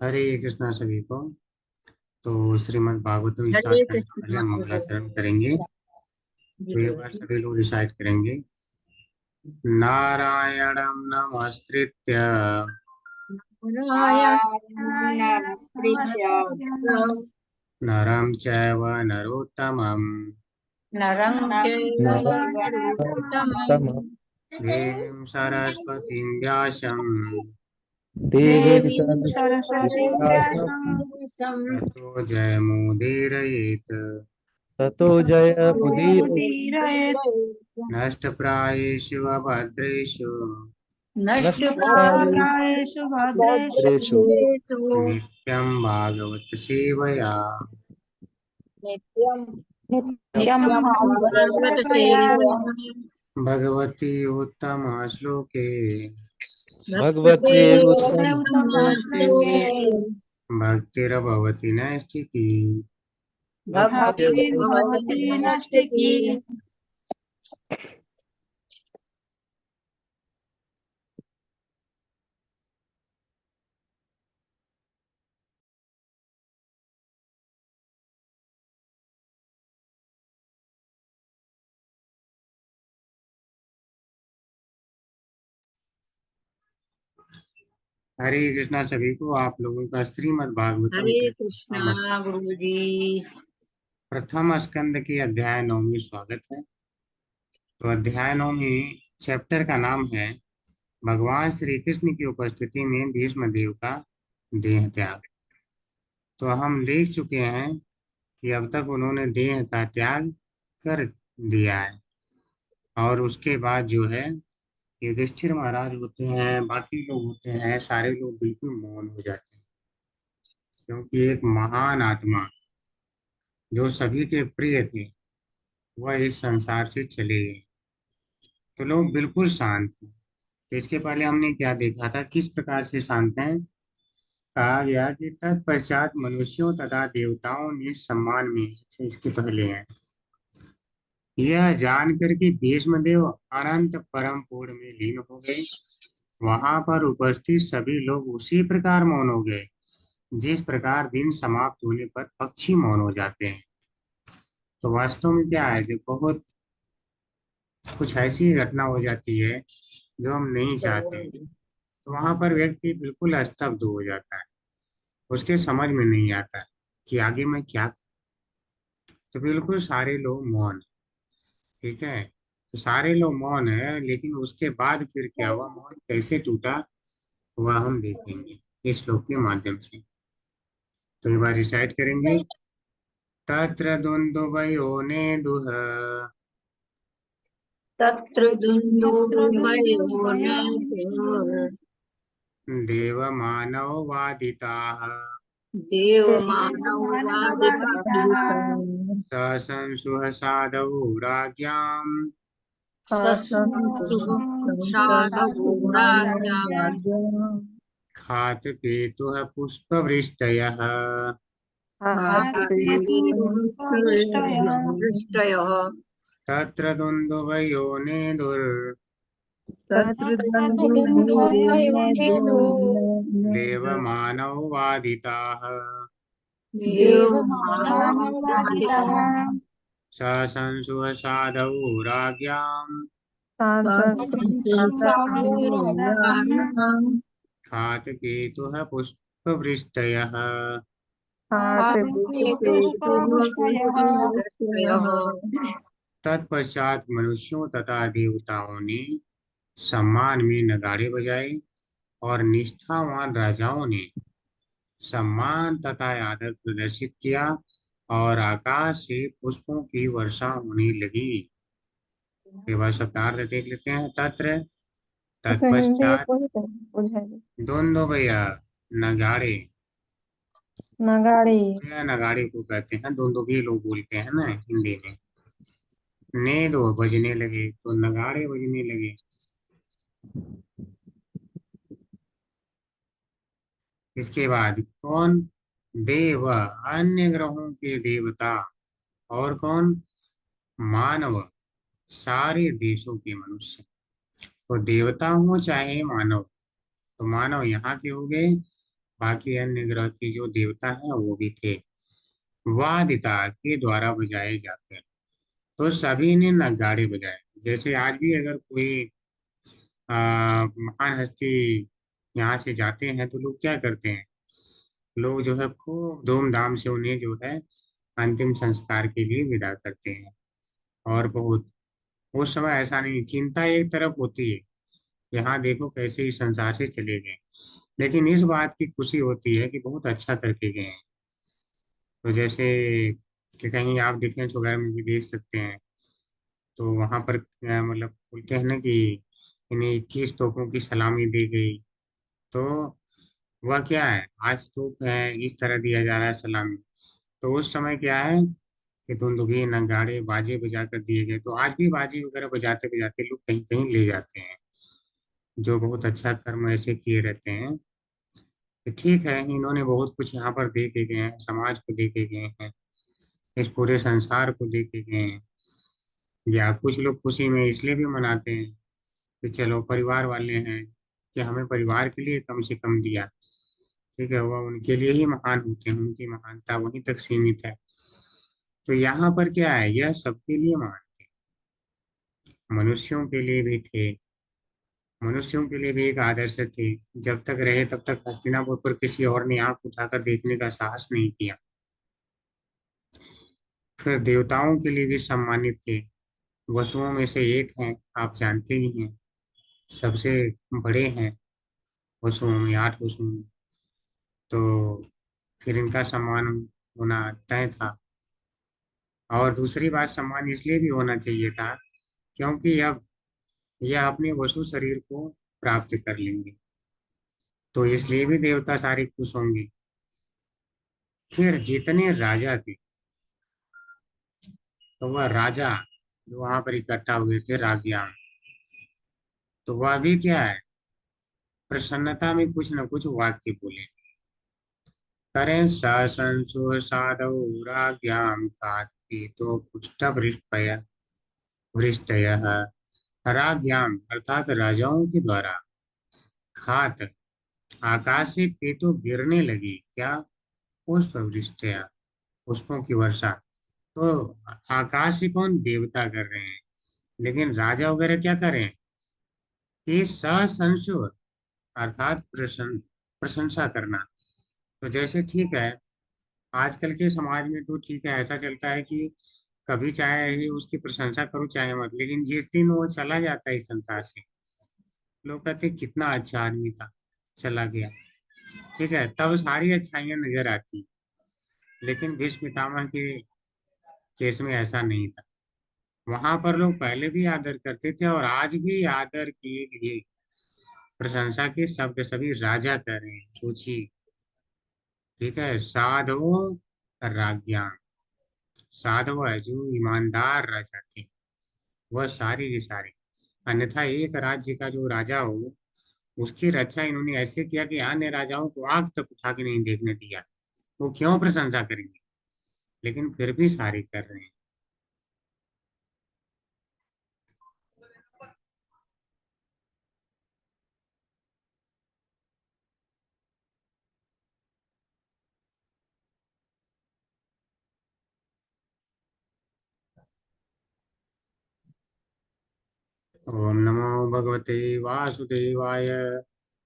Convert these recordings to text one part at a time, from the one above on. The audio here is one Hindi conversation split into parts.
हरे कृष्णा सभी को। तो श्रीमद् भागवतम स्टार्ट हरे करने से पहले कृष्णा हम गुरु मंगलाचरण करेंगे। जी तो एक गुरु बार जी। सभी लोग रिसाइट करेंगे। नारायणं नमस्कृत्य नारायणं नमस्कृत्य नरं चैव नरोत्तमं नरं चैव नरोत्तमं नरोत्तमं देवीं सरस्वतीं व्यासं देवीं देवीं सरस्वतीं सरस्वतीं व्यासं व्यासं ततो जयमुदीरयेत्। ततो जयमुदीरये। नष्टप्रायेषु अभद्रेषु नष्टप्रायेषु नष्टप्रायेषु भद्रेषु नित्यं भागवत सेवया नित्यं नित्यं नित्यं भागवत भागवतसेवया सेवया भगवती उत्तम श्लोके भक्ति भगवते उत्तमश्लोके उत्तमश्लोके भक्तिर्भवति नैष्ठिकी। भक्ति भवति भक्तिर्भवति नष्टकी। नष्टिकी। हरे कृष्णा सभी को। आप लोगों का श्रीमद् भागवतम हरे के कृष्णा गुरु जी। प्रथम स्कंद के अध्याय 9 में स्वागत है। तो अध्याय 9 में चैप्टर का नाम है भगवान श्री कृष्ण की उपस्थिति में भीष्म देव का देह त्याग। तो हम देख चुके हैं कि अब तक उन्होंने देह का त्याग कर दिया है, और उसके बाद जो है युधिष्ठिर महाराज होते हैं, बाकी लोग होते हैं, सारे लोग बिल्कुल मौन हो जाते हैं, क्योंकि एक महान आत्मा जो सभी के प्रिय थे वह इस संसार से चले गए। तो लोग बिल्कुल शांत हैं। तो इसके पहले हमने क्या देखा था, किस प्रकार से शांत हैं। कहा गया कि तत्पश्चात मनुष्यों तथा देवताओं ने सम्मान में, अच्छा इसके पहले है, यह जानकर कि भीष्मदेव अनंत परम पूर्ण में लीन हो गए, वहां पर उपस्थित सभी लोग उसी प्रकार मौन हो गए जिस प्रकार दिन समाप्त होने पर पक्षी मौन हो जाते हैं। तो वास्तव में क्या है कि बहुत कुछ ऐसी घटना हो जाती है जो हम नहीं चाहते, तो वहां पर व्यक्ति बिल्कुल स्तब्ध हो जाता है, उसके समझ में नहीं आता कि आगे मैं क्या करूं। तो बिल्कुल सारे लोग मौन, ठीक है। तो सारे लोग मौन है, लेकिन उसके बाद फिर क्या हुआ, मौन कैसे टूटा वह हम देखेंगे इस श्लोक के माध्यम से। तो एक बार रिसाइट करेंगे। तत्र दुन्दुभयोनेदुः तत्र तत्र दुन्दुभयोर् देवमानववादिताः देवमानव देवमानवादितः वादितः सशंसुः साधवो राज्ञाम् ससन्तु साधवो राज्ञाम् ससंसुषादुराज्ञाम् खातकेतुः पुष्पवृष्टयः हाथपेतुः दृष्टयः तत्र दुन्दुभयोनेदुर् तत्र तत्र दुन्दुभयोर् देवमानववादिताः देवमानव देवमानवादितः वादितः सशंसुः साधवो राज्ञाम् ससन्तु साधवो राज्ञाम् खातकेतुः पुष्पवृष्टयः हाथपेतुः दृष्टयः। तत्पश्चात मनुष्यों तथा देवताओं ने सम्मान में नगाड़े बजाए, और निष्ठावान राजाओं ने सम्मान तथा आदर प्रदर्शित किया, और आकाश से पुष्पों की वर्षा होने लगी। एक बार शब्दार्थ देख लेते हैं। तत्र तो हिंदी तत्पश्चात कोई तो बुझाई दोनों भैया नगाड़े, नगाड़ी या नगाड़े को कहते हैं, दोनों भी लोग बोलते हैं ना हिंदी में। ने दो बजने लगे, तो नगाड़े बजने लगे। इसके बाद कौन, देव अन्य ग्रहों के देवता, और कौन, मानव सारे देशों के मनुष्य। तो देवता हो चाहे मानव, तो मानव यहाँ के हो गए, बाकी अन्य ग्रह के जो देवता हैं वो भी थे। वादिता के द्वारा बजाए जाते, तो सभी ने नगाड़े बजाए। जैसे आज भी अगर कोई महान हस्ती यहाँ से जाते हैं तो लोग क्या करते हैं, लोग जो है खूब धूमधाम से उन्हें जो है अंतिम संस्कार के लिए विदा करते हैं। और बहुत, उस समय ऐसा नहीं, चिंता एक तरफ होती है, यहाँ देखो कैसे इस संसार से चले गए, लेकिन इस बात की खुशी होती है कि बहुत अच्छा करके गए हैं। तो जैसे कि कहीं आप डिफेंस वगैरह में भी देख सकते हैं, तो वहां पर मतलब बोलते हैं ना कि इन्हें 21 तोपों की सलामी दी गई। तो वह क्या है, आज तो इस तरह दिया जा रहा है सलामी, तो उस समय क्या है कि धुंदुभि नगाड़े बाजे बजा कर दिए गए। तो आज भी बाजे वगैरह बजाते बजाते लोग कहीं कहीं ले जाते हैं, जो बहुत अच्छा कर्म ऐसे किए रहते हैं। तो ठीक है, इन्होंने बहुत कुछ यहाँ पर दे के गए हैं, समाज को दे के गए हैं, इस पूरे संसार को दे के गए हैं। या कुछ लोग खुशी में इसलिए भी मनाते हैं कि चलो परिवार वाले हैं, कि हमें परिवार के लिए कम से कम दिया। ठीक है, वह उनके लिए ही महान होते हैं, उनकी महानता वहीं तक सीमित है। तो यहाँ पर क्या है, यह सबके लिए महान थे, मनुष्यों के लिए भी थे, मनुष्यों के लिए भी एक आदर्श थे। जब तक रहे तब तक हस्तिनापुर पर किसी और ने आंख उठाकर देखने का साहस नहीं किया। फिर देवताओं के लिए भी सम्मानित थे, वसुओं में से एक हैं, आप जानते ही हैं, सबसे बड़े हैं वसुओं में, 8 वसुओं में। तो फिर इनका सम्मान होना तय था। और दूसरी बात, सम्मान इसलिए भी होना चाहिए था क्योंकि अब यह अपने वसु शरीर को प्राप्त कर लेंगे, तो इसलिए भी देवता सारे खुश होंगे। फिर जितने राजा थे, तो वह राजा जो वहां पर इकट्ठा हुए थे राज्ञाम, तो वह भी क्या है, प्रसन्नता में कुछ न कुछ वाक्य बोले। करें संसु साधु राज्ञाम तो पुष्ट वृष्टयः। राज्ञाम अर्थात राजाओं के द्वारा खात आकाश से पेटो गिरने लगी, क्या, पुष्प वृष्टया, पुष्पों की वर्षा। तो आकाश से कौन, देवता कर रहे हैं, लेकिन राजा वगैरह क्या कर रहे हैं कि सशंसु अर्थात प्रशंसा करना। तो जैसे ठीक है, आजकल के समाज में तो ठीक है, ऐसा चलता है कि कभी चाहे उसकी प्रशंसा करो चाहे मत, लेकिन जिस दिन वो चला जाता है इस संसार से, लोग कहते हैं, कितना अच्छा आदमी था, चला गया। ठीक है, तब सारी अच्छाइयां नजर आती, लेकिन भीष्म पितामह के केस में ऐसा नहीं था। वहां पर लोग पहले भी आदर करते थे और आज भी आदर के लिए प्रशंसा के शब्द सभी राजा कर रहे हैं, सोचिए। ठीक है, साधु राज्ञा, साधु है जो ईमानदार राजा थे, वह सारे के सारे। अन्यथा एक राज्य का जो राजा हो, उसकी रक्षा इन्होंने ऐसे किया कि अन्य राजाओं को आंख तक उठा के नहीं देखने दिया। वो क्यों प्रशंसा करेंगे, लेकिन फिर भी सारे कर रहे हैं। ओम नमो भगवते वासुदेवाय।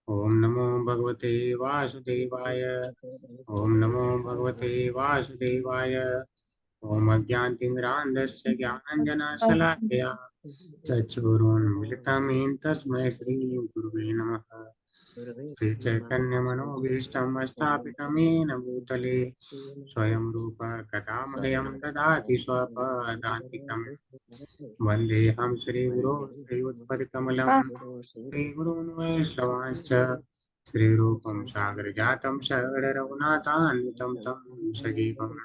ओम नमो भगवते वासुदेवाय। ओम नमो भगवते वासुदेवाय। ओम अज्ञानतिमिरान्धस्य ज्ञानाञ्जनशलाकया चक्षुरुन्मिलितं येन तस्मै श्रीगुरुवे नमः। श्रीचैतन्यमनोभीष्टं स्थापितं येन भूतले स्वयं रूप कदा मह्यं ददाति स्वपदान्तिकम्। वन्देऽहं श्रीगुरो श्रीयुतपदकमलं श्रीगुरून् वैष्णवांश्च श्रीरूपं सागरजातं शरणरघुनाथान्वितं तं सजीवम्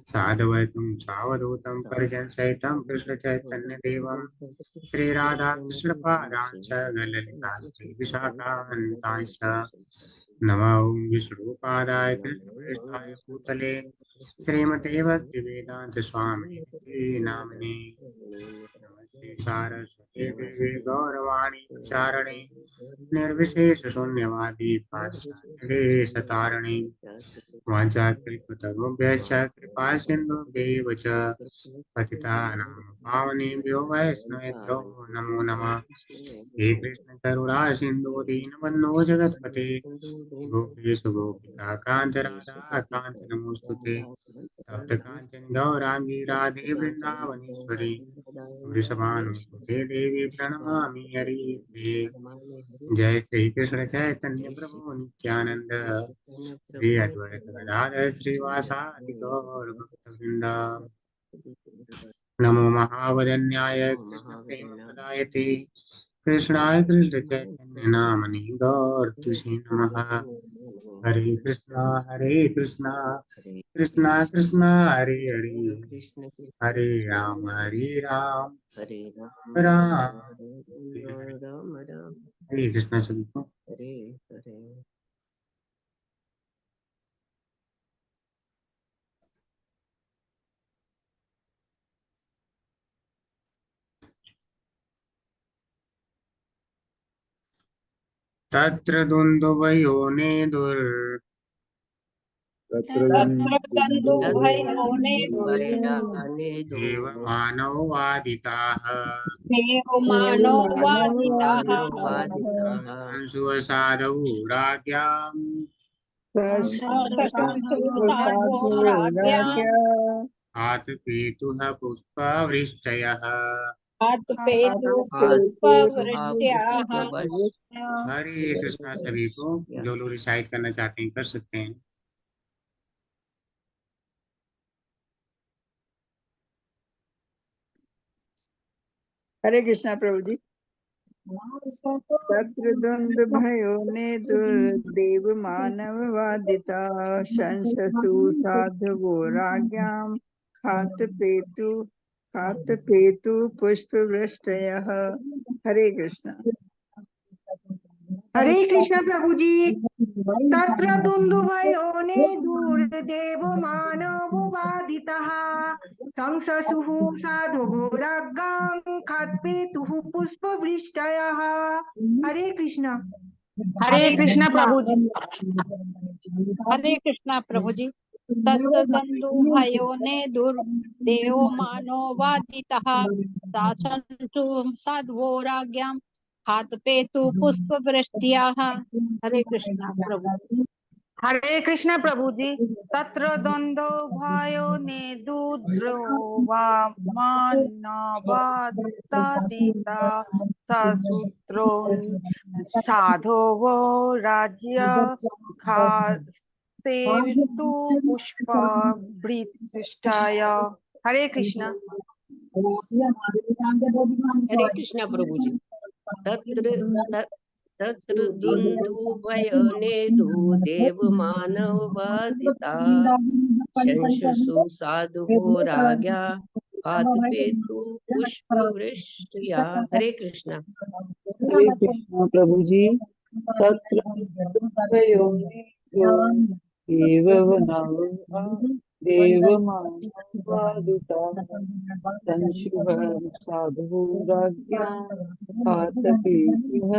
साधवैतं सावधूतं परिजनसहितं कृष्णचैतन्यदेवं श्रीराधाकृष्णपादांश्च ललिता श्रीविशाखान्वितांश्च नमः ओं विष्णुपादाय कृष्णप्रेष्ठाय भूतले श्रीमते भक्तिवेदांत स्वामी नामिने नमस्ते सारस्वते देवे गौरवाणी प्रचारणे निर्विशेष शून्यवादी पाश्चात्यदेशतारिणे वाञ्छाकल्पतरुभ्यश्च कृपा सिन्धुभ्यैव च पतितानां पावनेभ्यो वैष्णवेभ्यो नमो नमः। हे कृष्ण करुणा सिंधु दीनबंधो जगत्पते गोपेश गोपिका कांत राधा कांत नमोस्तुते तप्त कांचन गौरांगी राधे वृंदावनेश्वरी वृषभानुसुते देवी प्रणमामि हरिप्रिये। जय श्री कृष्ण चैतन्य प्रभु नित्यानंद श्री अद्वैत गदाधर श्रीवासादि गौर भक्तवृंद। नमो महावदन्याय कृष्ण प्रेम प्रदायते कृष्णाय कृष्ण चैतन्य नामनि गौरतुषे नमः। हरे कृष्णा कृष्णा कृष्णा हरे हरे हरे राम राम हरे हरे। हरे कृष्णा सभी को। तत्र द्वन्द्वयोनेदुर् तत्र गन्धोभयोने देवमानौ वादिताः देवमानो वादिताः संसुवसादौ राज्ञाम् साधो साधु राज्ञाम् राज्ञा आतपेतुः पुष्पवृष्टयः। अत्पेतु पेतु पुष्पवृष्ट्याः। हरे कृष्णा सभी को। जो लोग रिसाइट करना चाहते हैं कर सकते हैं। हरे कृष्णा प्रभु जी। तत्र द्वंद्व भयो ने दुर्देव मानव वादिता शंससु साधवो राज्ञां खात पेतु पुष्प वृष्टयः। हरे कृष्णा। हरे कृष्ण प्रभु जी। तत्र दुन्दुभयोने दुर्देव मानवो वादितः संससुः साधुघोरागां खत्पेतुः पुष्पवृष्टयः। हरे कृष्ण। हरे कृष्ण प्रभु जी। हरे कृष्णा प्रभु जी। तत्संदु भयोने दुर्देव मानो वादितः सासन्तु साधवो राज्ञां खातपेतु पुष्पवृष्ट्याः। हरे कृष्णा प्रभु। हरे कृष्ण प्रभु जी। तत्र द्वंद्व भयो ने दुद्रोवा मानवादिता ससूत्रो साधो वो राज्य खासेतु पुष्प वृष्टाय। हरे कृष्ण। हरे कृष्णा प्रभु जी। तत्र तत्र दुन्दुभयोनेदु देवमानवादिता शंससु साधुवो राज्ञा खातपेतु पुष्पवृष्ट्या। हरे कृष्णा। हरे कृष्णा प्रभु जी। तत्र योनि देवमानवादिता संशुभ साधु राज्ञा पातपेतुः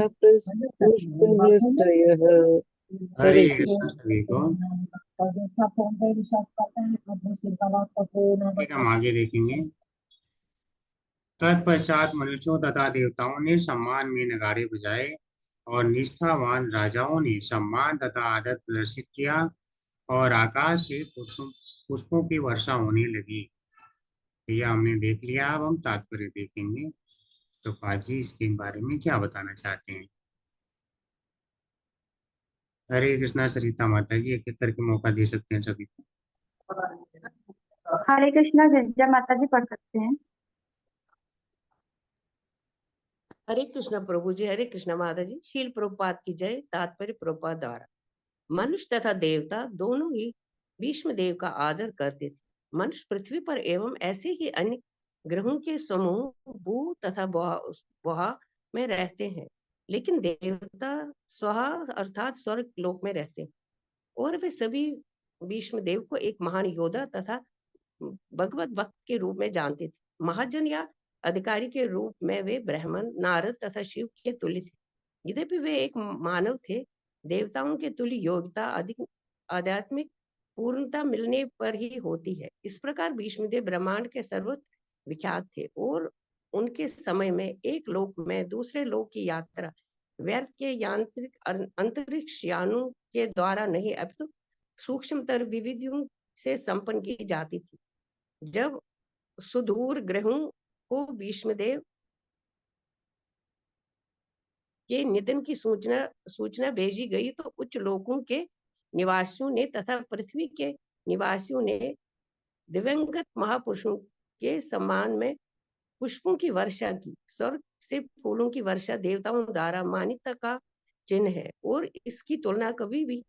पुष्पवृष्टयः। हरे हरे कृष्ण कृष्ण। सभी को। ठीक, हम आगे देखेंगे। तत्पश्चात मनुष्यों तथा देवताओं ने सम्मान में नगाड़े बजाए और निष्ठावान राजाओं ने सम्मान तथा आदर प्रदर्शित किया और आकाश से पुष्पों की वर्षा होने लगी। यह हमने देख लिया। अब हम तात्पर्य देखेंगे। तो पाजी इसके बारे में क्या बताना चाहते हैं। हरे कृष्णा सरिता माता जी, एक एक करके मौका दे सकते हैं सभी को। हरे कृष्णा। जय माता जी पढ़ सकते हैं। हरे कृष्णा प्रभु जी। हरे कृष्णा माता जी। शील प्रभुपाद की जय। तात्पर्य प्रभुपाद द्वारा। मनुष्य तथा देवता दोनों ही भीष्म देव का आदर करते थे। मनुष्य पृथ्वी पर एवं ऐसे ही अन्य ग्रहों के समूह भू तथा वहा में रहते हैं। लेकिन देवता स्वः अर्थात स्वर्ग लोक में रहते हैं और वे सभी भीष्म देव को एक महान योद्धा तथा भगवत भक्त के रूप में जानते थे। महाजन या अधिकारी के रूप में वे ब्राह्मण, नारद तथा शिव के तुल्य थे। यद्यपि वे एक मानव थे, देवताओं के तुल्य योग्यता अधिक आध्यात्मिक पूर्णता मिलने पर ही होती है। इस प्रकार भीष्मदेव ब्रह्मांड के सर्वत्र विख्यात थे और उनके समय में एक लोक में दूसरे लोक की यात्रा व्यर्थ के यांत्रिक अंतरिक्ष यानों के द्वारा नहीं अपितु सूक्ष्मतर विविधियों से संपन्न की जाती थी। जब सुदूर ग्रहों को भीष्मदेव के निधन की सूचना भेजी गई तो उच्च लोकों के निवासियों ने तथा पृथ्वी के निवासियों ने दिवंगत महापुरुषों के सम्मान में पुष्पों की वर्षा की। स्वर्ग से फूलों की वर्षा देवताओं द्वारा मान्यता का चिन्ह है और इसकी तुलना कभी भी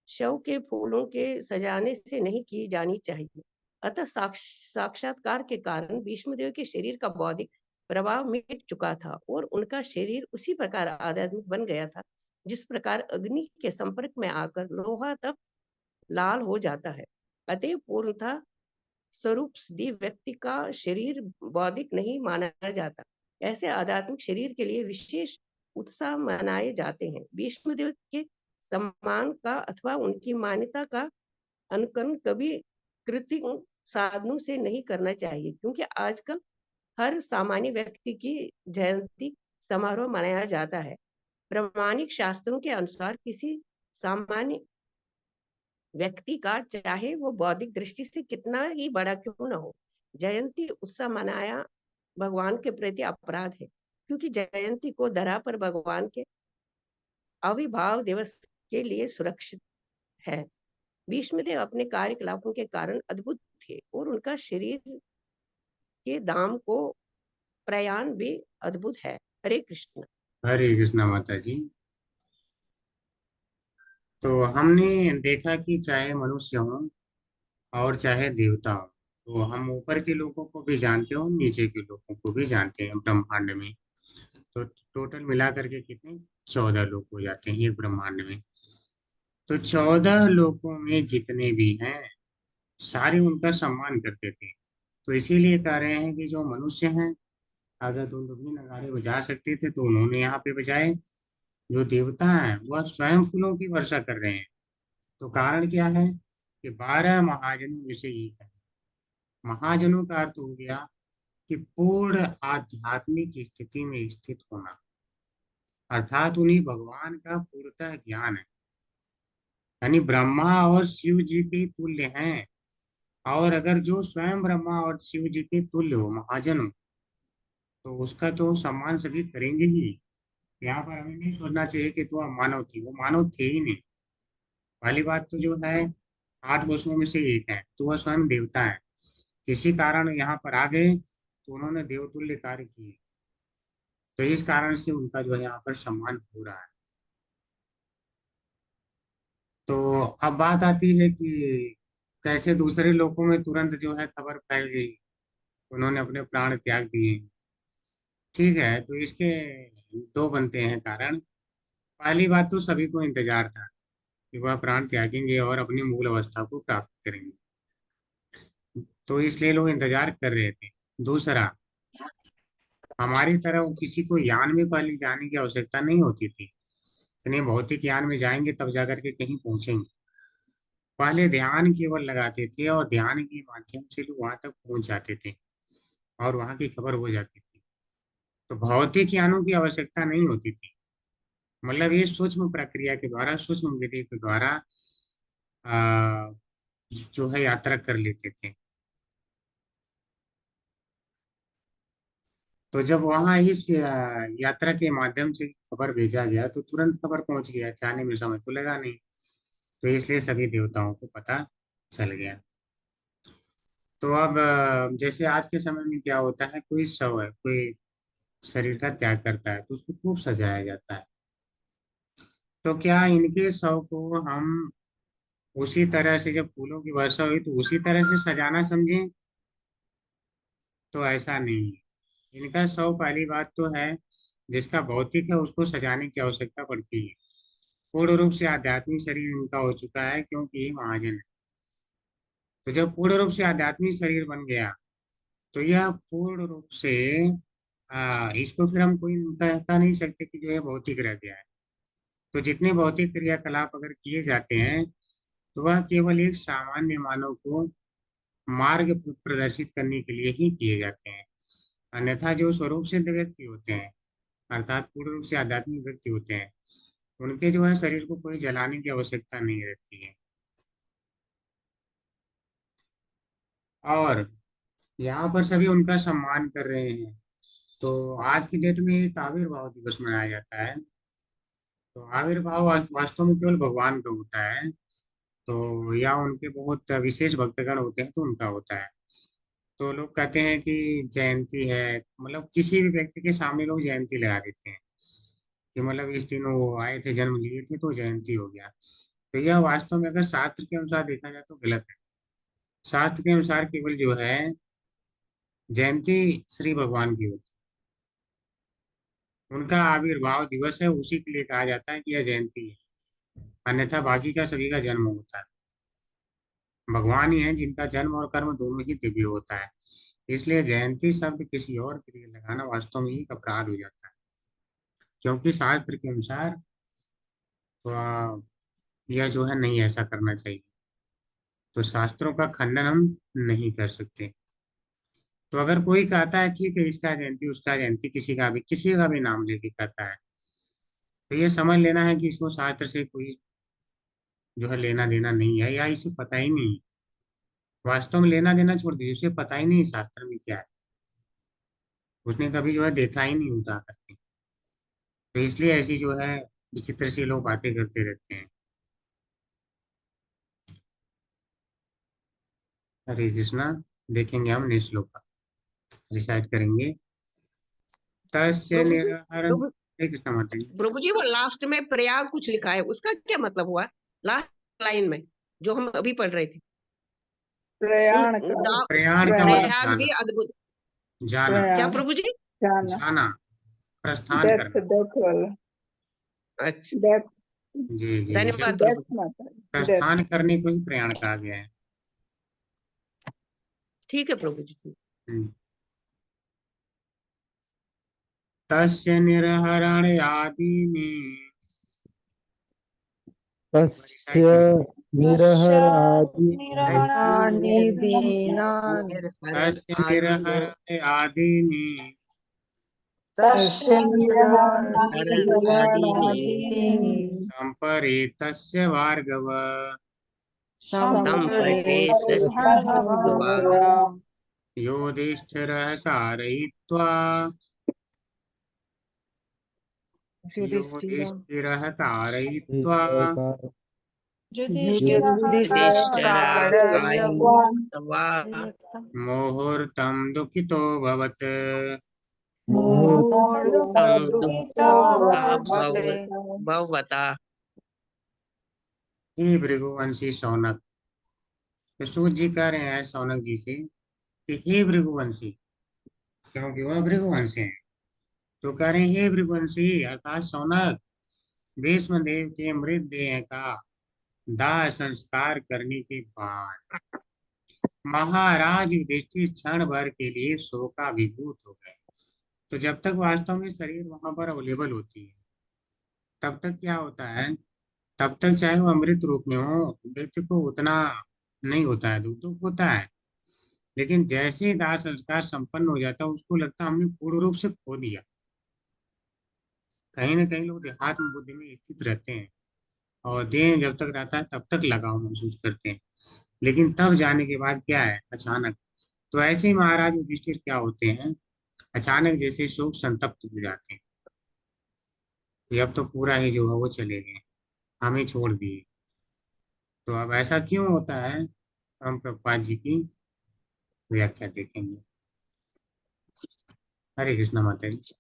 शव के फूलों के सजाने से नहीं की जानी चाहिए। अतः साक्षात्कार के कारण भीष्मदेव के शरीर का बौद्धिक प्रभाव मिट चुका था और उनका शरीर उसी प्रकार आध्यात्मिक बन गया था जिस प्रकार अग्नि के संपर्क में आकर लोहा तब लाल हो जाता है। अतः पूर्णतः स्वरूप सिद्धि व्यक्ति का शरीर बौद्धिक नहीं माना जाता। ऐसे आध्यात्मिक शरीर के लिए विशेष उत्साह मनाए जाते हैं। भीष्मदेव के सम्मान का अथवा उनकी मान्यता का अनुकरण कभी कृत्रिम साधनों से नहीं करना चाहिए, क्योंकि आजकल हर सामान्य व्यक्ति की जयंती समारोह मनाया जाता है। प्रामाणिक शास्त्रों के अनुसार किसी सामान्य व्यक्ति का, चाहे वो बौद्धिक दृष्टि से कितना ही बड़ा क्यों न हो, जयंती उत्सव मनाया भगवान के प्रति अपराध है, क्योंकि जयंती को धरा पर भगवान के आविर्भाव दिवस के लिए सुरक्षित है। भीष्मदेव अपने कार्यकलापों के कारण अद्भुत थे और उनका शरीर के दाम को प्रयाण भी अद्भुत है। हरे कृष्ण। हरे कृष्णा माता जी। तो हमने देखा कि चाहे मनुष्य हो और चाहे देवता हो, तो हम ऊपर के लोगों को भी जानते हो, नीचे के लोगों को भी जानते हैं ब्रह्मांड में। तो टोटल मिला करके कितने 14 लोग हो जाते हैं एक ब्रह्मांड में। तो 14 लोगों में जितने भी हैं सारे उनका सम्मान करते थे। तो इसीलिए कह रहे हैं कि जो मनुष्य हैं, अगर तुम लोग भी नगाड़े बजा सकते थे तो उन्होंने यहाँ पे बजाए। जो देवता हैं वह स्वयं फूलों की वर्षा कर रहे हैं। तो कारण क्या है कि 12 महाजनों में से एक है। महाजनों का अर्थ हो गया कि पूर्ण आध्यात्मिक स्थिति में स्थित होना, अर्थात उन्हें भगवान का पूर्णतः ज्ञान है। यानी ब्रह्मा और शिव जी के तुल्य हैं। और अगर जो स्वयं ब्रह्मा और शिव जी के तुल्य हो, महाजन हो, तो उसका तो सम्मान सभी करेंगे ही। यहाँ पर हमें नहीं सोचना चाहिए कि तो मानव थी, वो मानव थे ही नहीं। पहली बात तो जो है 8 वसुओं में से एक है, तो वह स्वयं देवता है। किसी कारण यहाँ पर आ गए तो उन्होंने देवतुल्य कार्य किए, तो इस कारण से उनका जो है यहाँ पर सम्मान हो रहा है। तो अब बात आती है कि कैसे दूसरे लोगों में तुरंत जो है खबर फैल गई, उन्होंने अपने प्राण त्याग दिए। ठीक है, तो इसके दो बनते हैं कारण। पहली बात तो सभी को इंतजार था कि वह प्राण त्यागेंगे और अपनी मूल अवस्था को प्राप्त करेंगे, तो इसलिए लोग इंतजार कर रहे थे। दूसरा, हमारी तरह किसी को यान में पहले जाने की आवश्यकता नहीं होती थी। इतने भौतिक यान में जाएंगे तब जाकर के कहीं पहुंचेंगे। पहले ध्यान केवल लगाते थे और ध्यान के माध्यम से लोग वहां तक पहुंच जाते थे और वहां की खबर हो जाती थी। तो भौतिक यानों की आवश्यकता नहीं होती थी। मतलब ये सूक्ष्म प्रक्रिया के द्वारा, सूक्ष्म विधि के द्वारा आ, जो है यात्रा कर लेते थे। तो जब वहां इस यात्रा के माध्यम से खबर भेजा गया तो तुरंत खबर पहुंच गया, जाने में समय तो लगा नहीं। तो इसलिए सभी देवताओं को पता चल गया। तो अब जैसे आज के समय में क्या होता है, कोई शव है, कोई शरीर का त्याग करता है तो उसको खूब सजाया जाता है। तो क्या इनके शव को हम उसी तरह से, जब फूलों की वर्षा हुई तो उसी तरह से सजाना समझें? तो ऐसा नहीं है। इनका शव, पहली बात तो है, जिसका भौतिक है उसको सजाने की आवश्यकता पड़ती है। पूर्ण रूप से आध्यात्मिक शरीर इनका हो चुका है क्योंकि ये महाजन है। तो जब पूर्ण रूप से आध्यात्मिक शरीर बन गया तो यह पूर्ण रूप से इसको फिर हम कोई कह नहीं सकते कि जो है भौतिक रह गया है। तो जितने भौतिक क्रियाकलाप अगर किए जाते हैं तो वह केवल एक सामान्य मानव को मार्ग प्रदर्शित करने के लिए ही किए जाते हैं। अन्यथा जो स्वरूप सिद्ध व्यक्ति होते हैं अर्थात पूर्ण रूप से आध्यात्मिक व्यक्ति होते हैं उनके जो है शरीर को कोई जलाने की आवश्यकता नहीं रहती है। और यहाँ पर सभी उनका सम्मान कर रहे हैं। तो आज की डेट में एक आविर्भाव दिवस मनाया जाता है। तो आविर्भाव वास्तव में केवल भगवान का होता है। तो या उनके बहुत विशेष भक्तगण होते हैं तो उनका होता है। तो लोग कहते हैं कि जयंती है, मतलब किसी भी व्यक्ति के सामने लोग जयंती लगा देते हैं कि मतलब इस दिन वो आए थे, जन्म लिए थे तो जयंती हो गया। तो यह वास्तव में अगर शास्त्र के अनुसार देखा जाए तो गलत है। शास्त्र के अनुसार केवल जो है जयंती श्री भगवान की होती है। उनका आविर्भाव दिवस है, उसी के लिए कहा जाता है कि यह जयंती है। अन्यथा बाकी का सभी का जन्म होता है। भगवान ही है जिनका जन्म और कर्म दोनों ही दिव्य होता है। इसलिए जयंती शब्द किसी और के लिए लगाना वास्तव में एक अपराध हो जाता है। क्योंकि शास्त्र के अनुसार तो यह जो है नहीं ऐसा करना चाहिए। तो शास्त्रों का खंडन हम नहीं कर सकते। तो अगर कोई कहता है ठीक है इसका जयंती उसका जयंती, किसी का भी नाम लेके कहता है तो ये समझ लेना है कि इसको शास्त्र से कोई जो है लेना देना नहीं है या इसे पता ही नहीं है। वास्तव में लेना देना छोड़ दीजिए, उसे पता ही नहीं शास्त्र में क्या है। उसने कभी जो है देखा ही नहीं उठा करके। तो इसलिए ऐसी जो है विचित्र सी लोग बातें करते रहते हैं। हरे कृष्णा। देखेंगे हम नेक्स्ट श्लोक का रिसाइट करेंगे। तस्य प्रभु जी, निरहर प्रभु हरे कृष्णा माता जी। प्रभु जी, वो लास्ट में प्रयाग कुछ लिखा है, उसका क्या मतलब हुआ? लास्ट लाइन में जो हम अभी पढ़ रहे थे। प्रयाण उन का दा प्रयाण का प्रयाण मतलब प्रयाग जाना, भी अद्भुत। जाना, क्या प्रयाण प्रभु जी? जाना जाना, प्रस्थान डेथ करना। डेथ वाला अच्छा, डेथ जी जी, जब धन्यवाद डेथ प्रभु जी। माता डेथ। प्रस्थान करने को ही प्रयाण कहा गया है। ठीक है प्रभु जी, ठीक। हम्म। तस्य निर्हरण आदीनि। तस्य रिसाइट करें। निरहरादि तस्य निरहरणादीनानि निर्हरण तस्य आदि निर्हरण आदीनि तस्य हरण आदि निरहरणादीनि संपरेतस्य भार्गव संपरेतस्य भार्गवा संपरेतस्य योधिष्ठिरः कारयित्वा युधिष्ठिर योधिष्ठिरः कारयित्वा युधिष्ठिरकारय युधिष्ठिराकारयित्वा मुहूर्तं दुःखितोऽभवत्। तं मुहूर्तं दुःखिता दुःखितो भवता। हे भृगुवंशी शौनक। तो सूत जी कह रहे हैं शौनक जी से कि हे भृगुवंशी, क्योंकि वह भृगुवंशी हैं। तो कह रहे हैं हे भृगुवंशी अर्थात शौनक, भीष्मदेव के मृतदेह का दाह संस्कार करने के बाद महाराज युधिष्ठिर क्षण भर के लिए शोकाभिभूत हो गए। तो जब तक वास्तव में शरीर वहां पर अवेलेबल होती है तब तक क्या होता है, तब तक चाहे वो अमृत रूप में हो व्यक्ति को उतना नहीं होता है, दुख दुख होता है। लेकिन जैसे ही दाह संस्कार संपन्न हो जाता है उसको लगता है हमने पूर्ण रूप से खो दिया। कहीं ना कहीं लोग देहात्म बुद्धि में स्थित रहते हैं और देह जब तक रहता है तब तक लगाव महसूस करते हैं। लेकिन तब जाने के बाद क्या है अचानक। तो ऐसे ही महाराज युधिष्ठिर क्या होते हैं, अचानक जैसे शोक संतप्त हो जाते हैं कि अब तो पूरा ही जो है वो चले गए, हमें छोड़ दिए। तो अब ऐसा क्यों होता है, हम प्रभुपाद जी की व्याख्या देखेंगे। हरे कृष्णा माता जी।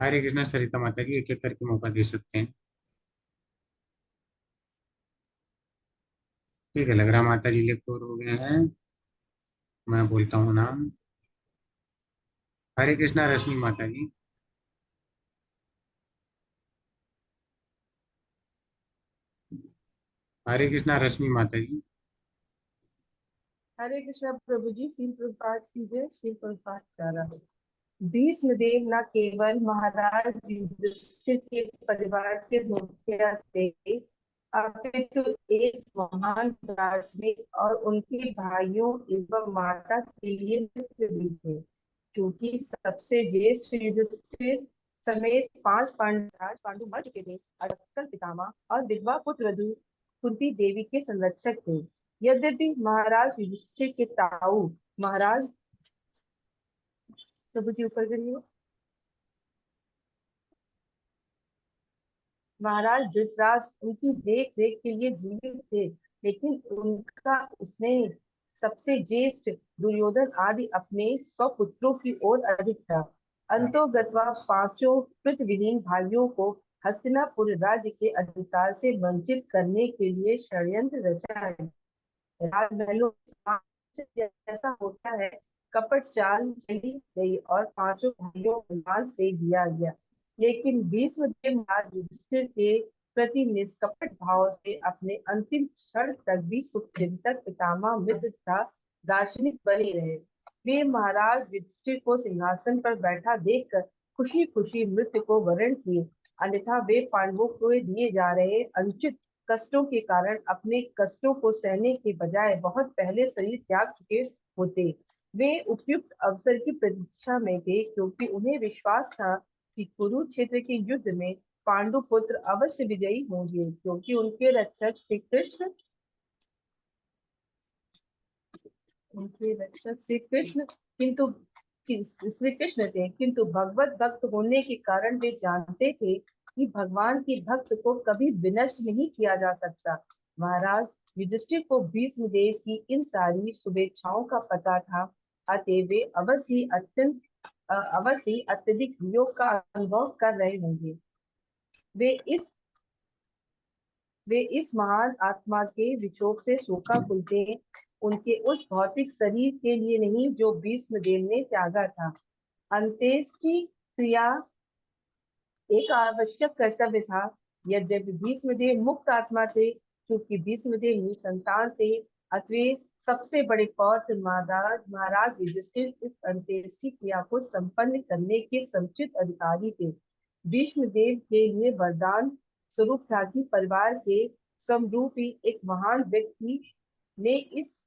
हरे कृष्णा सरिता माता जी, एक एक करके मौका दे सकते हैं। ठीक है, लग रहा माता जी लेफ्ट ओवर हो गए हैं। मैं बोलता हूँ नाम। हरे कृष्णा रश्मि माता जी। हरे कृष्णा रश्मि माता जी। हरे कृष्णा प्रभु जी, शील प्रपात कीजिए, शील प्रपात कर रहा हूँ। भीष्मदेव न केवल महाराज युधिष्ठिर के परिवार के मुखिया थे, अपितु एक महान दार्शनिक और उनके भाइयों एवं माता के लिए मित्र भी थे। क्योंकि सबसे ज्येष्ठ युधिष्ठिर समेत 5 पांडु मर चुके थे। अक्सर पितामह और विधवा पुत्र वधु कुंती देवी के संरक्षक थे। यद्यपि महाराज युधिष्ठिर के ताऊ महाराज, प्रभु जी ऊपर करिए, महाराज धृतराष्ट्र उनकी देख रेख के लिए जीवित थे, लेकिन उनका स्नेह सबसे ज्येष्ठ दुर्योधन आदि अपने 100 पुत्रों की ओर अधिक था। अंतोगत्वा 5 पुत्रविहीन भाइयों को हस्तिनापुर राज्य के अधिकार से वंचित करने के लिए षड्यंत्र रचा है। राजमहलों में जैसा होता है, कपट चाल चली गई और 5 भाइयों को नाश दे दिया गया। लेकिन भीष्मदेव महाराज युधिष्ठिर के प्रति निष्कपट भाव से अपने अंतिम क्षण तक भी सुखचिंतक पितामह मित्र तथा दार्शनिक बने रहे। वे महाराज युधिष्ठिर को सिंहासन पर बैठा देखकर खुशी खुशी मृत्यु को वरण किए, अन्यथा वे पांडवों को दिए जा रहे अनुचित कष्टों के कारण अपने कष्टों को सहने के बजाय बहुत पहले शरीर त्याग चुके होते। वे उपयुक्त अवसर की प्रतीक्षा में थे, क्योंकि उन्हें विश्वास था कि कुरुक्षेत्र के युद्ध में पांडु पुत्र अवश्य विजयी होंगे, क्योंकि उनके रक्षक श्री कृष्ण थे। किंतु भगवत भक्त होने के कारण वे जानते थे कि भगवान के भक्त को कभी विनष्ट नहीं किया जा सकता। महाराज युधिष्ठिर को भीष्मदेव की इन सारी शुभेच्छाओं का पता था, अतः वे अवश्य अत्यधिक वियोग का अनुभव कर रहे होंगे। वे इस महान आत्मा के विक्षोभ से शोकाकुल थे, उनके उस भौतिक शरीर के लिए नहीं जो भीष्मदेव ने त्यागा था। अंत्येष्टि क्रिया एक आवश्यक कर्तव्य था। यद्यपि भीष्मदेव मुक्त आत्मा थे, क्योंकि भीष्मदेव निसंतान थे, अतः सबसे बड़े पौत्र महाराज युधिष्ठिर इस अंत्येष्टि क्रिया को संपन्न करने के समुचित अधिकारी थे। भीष्मदेव के लिए वरदान स्वरूप था कि परिवार के समरूपी एक महान व्यक्ति ने इस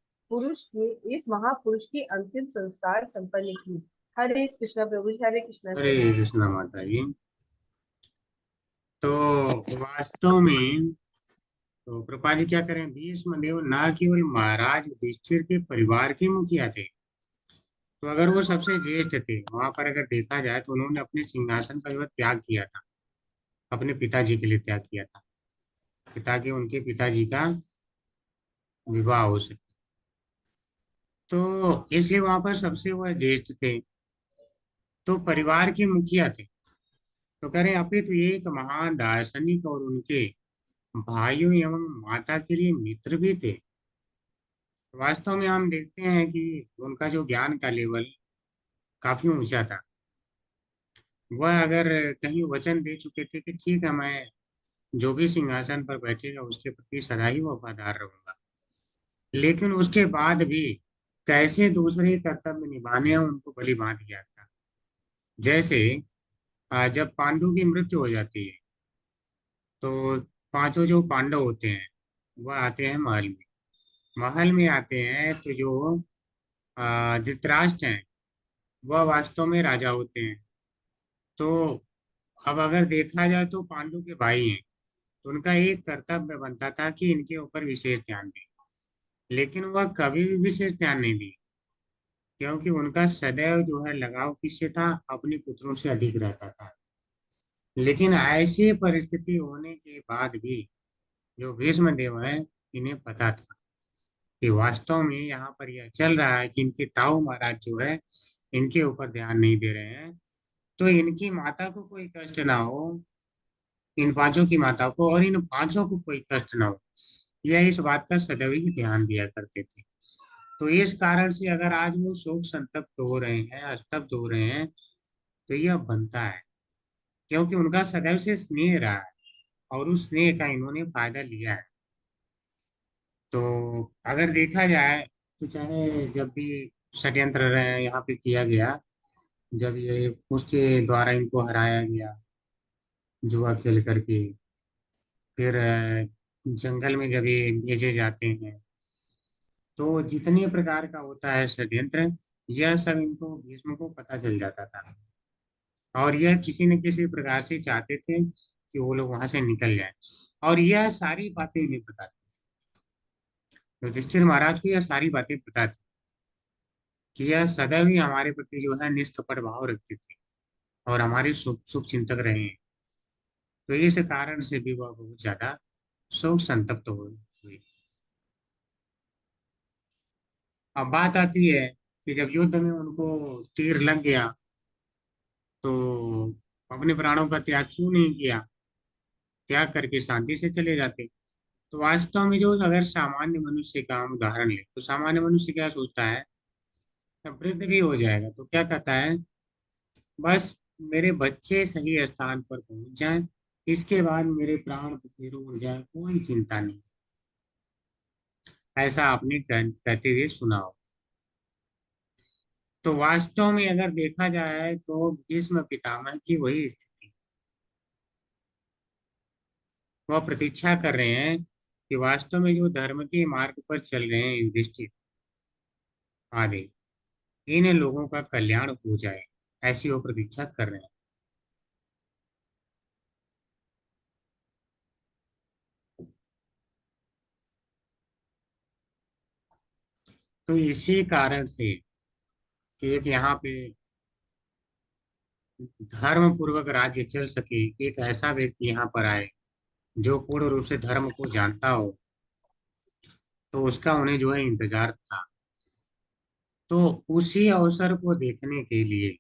महापुरुष की अंतिम संस्कार संपन्न की। हरे कृष्णा प्रभु जी, हरे कृष्णा हरे कृष्णा माता जी। तो वास्तव में तो प्रभुपाद जी क्या करें, भीष्मदेव न केवल महाराज युधिष्ठिर के परिवार के मुखिया थे, तो अगर वो सबसे ज्येष्ठ थे, वहां पर अगर देखा जाए तो उन्होंने अपने सिंहासन का जो त्याग किया था, अपने पिताजी के लिए त्याग किया था, ताकि उनके पिताजी का विवाह हो सके। तो इसलिए वहां पर सबसे वह ज्येष्ठ थे, तो परिवार के मुखिया थे। तो कह रहे हैं अपितु तो एक महान दार्शनिक और उनके भाइयों एवं माता के लिए मित्र भी थे। वास्तव में हम देखते हैं कि उनका जो ज्ञान का लेवल काफी ऊंचा था। वह अगर कहीं वचन दे चुके थे कि ठीक है, मैं जो भी सिंहासन पर बैठेगा उसके प्रति सदा ही वफादार रहूंगा, लेकिन उसके बाद भी कैसे दूसरे कर्तव्य निभाने हैं उनको भली भांति याद था। जैसे जब पांडु की मृत्यु हो जाती है, तो 5 जो पांडव होते हैं वह आते हैं महल में। महल में आते हैं तो जो धृतराष्ट्र हैं वह वास्तव में राजा होते हैं। तो अब अगर देखा जाए तो पांडु के भाई हैं, तो उनका एक कर्तव्य बनता था कि इनके ऊपर विशेष ध्यान दें, लेकिन वह कभी भी विशेष ध्यान नहीं दिए, क्योंकि उनका सदैव जो है लगाव किससे था, अपने पुत्रों से अधिक रहता था। लेकिन ऐसी परिस्थिति होने के बाद भी जो भीष्मदेव है, इन्हें पता था कि वास्तव में यहाँ पर यह चल रहा है कि इनके ताऊ महाराज जो है इनके ऊपर ध्यान नहीं दे रहे हैं, तो इनकी माता को कोई कष्ट ना हो, इन 5 की माता को, और इन 5 को कोई कष्ट ना हो, यह इस बात का सदैव ही ध्यान दिया करते थे। तो इस कारण से अगर आज वो शोक संतप्त हो रहे हैं, स्तब्ध हो रहे हैं, तो यह बनता है, क्योंकि उनका सदैव से स्नेह रहा है और उस स्नेह का इन्होंने फायदा लिया है। तो अगर देखा जाए तो चाहे जब भी षड्यंत्र यहाँ पे किया गया, जब ये उसके द्वारा इनको हराया गया जुआ खेल करके, फिर जंगल में जब ये भेजे जाते हैं, तो जितने प्रकार का होता है षड्यंत्र, यह सब इनको भीष्म को पता चल जाता था और यह किसी न किसी प्रकार से चाहते थे कि वो लोग वहां से निकल जाएं। और यह सारी बातें इन्हें पता थी, युधिष्ठिर महाराज को यह सारी बातें पता थी कि यह सदैव ही हमारे प्रति जो है निष्कपट भाव रखते थे और हमारे शुभ शुभ चिंतक रहे हैं। तो इस कारण से भी वह बहुत ज्यादा शोक संतप्त हुए। अब बात आती है कि जब युद्ध में उनको तीर लग गया तो अपने प्राणों का त्याग क्यों नहीं किया, त्याग करके शांति से चले जाते। तो वास्तव में जो अगर सामान्य मनुष्य का हम उदाहरण ले तो सामान्य मनुष्य क्या सोचता है, जब वृद्ध भी हो जाएगा तो क्या कहता है, बस मेरे बच्चे सही स्थान पर पहुंच जाएं, इसके बाद मेरे प्राण पखेरु उड़ जाए, कोई चिंता नहीं। ऐसा आपने कहते हुए सुना हो। तो वास्तव में अगर देखा जाए तो भीष्म पितामह की वही स्थिति, वह प्रतीक्षा कर रहे हैं कि वास्तव में जो धर्म के मार्ग पर चल रहे हैं युधिष्ठिर आदि, इन लोगों का कल्याण हो जाए, ऐसी वो प्रतीक्षा कर रहे हैं। तो इसी कारण से कि एक यहाँ पे धर्म पूर्वक राज्य चल सके, एक ऐसा व्यक्ति यहाँ पर आए जो पूर्ण रूप से धर्म को जानता हो, तो उसका उन्हें जो है इंतजार था। तो उसी अवसर को देखने के लिए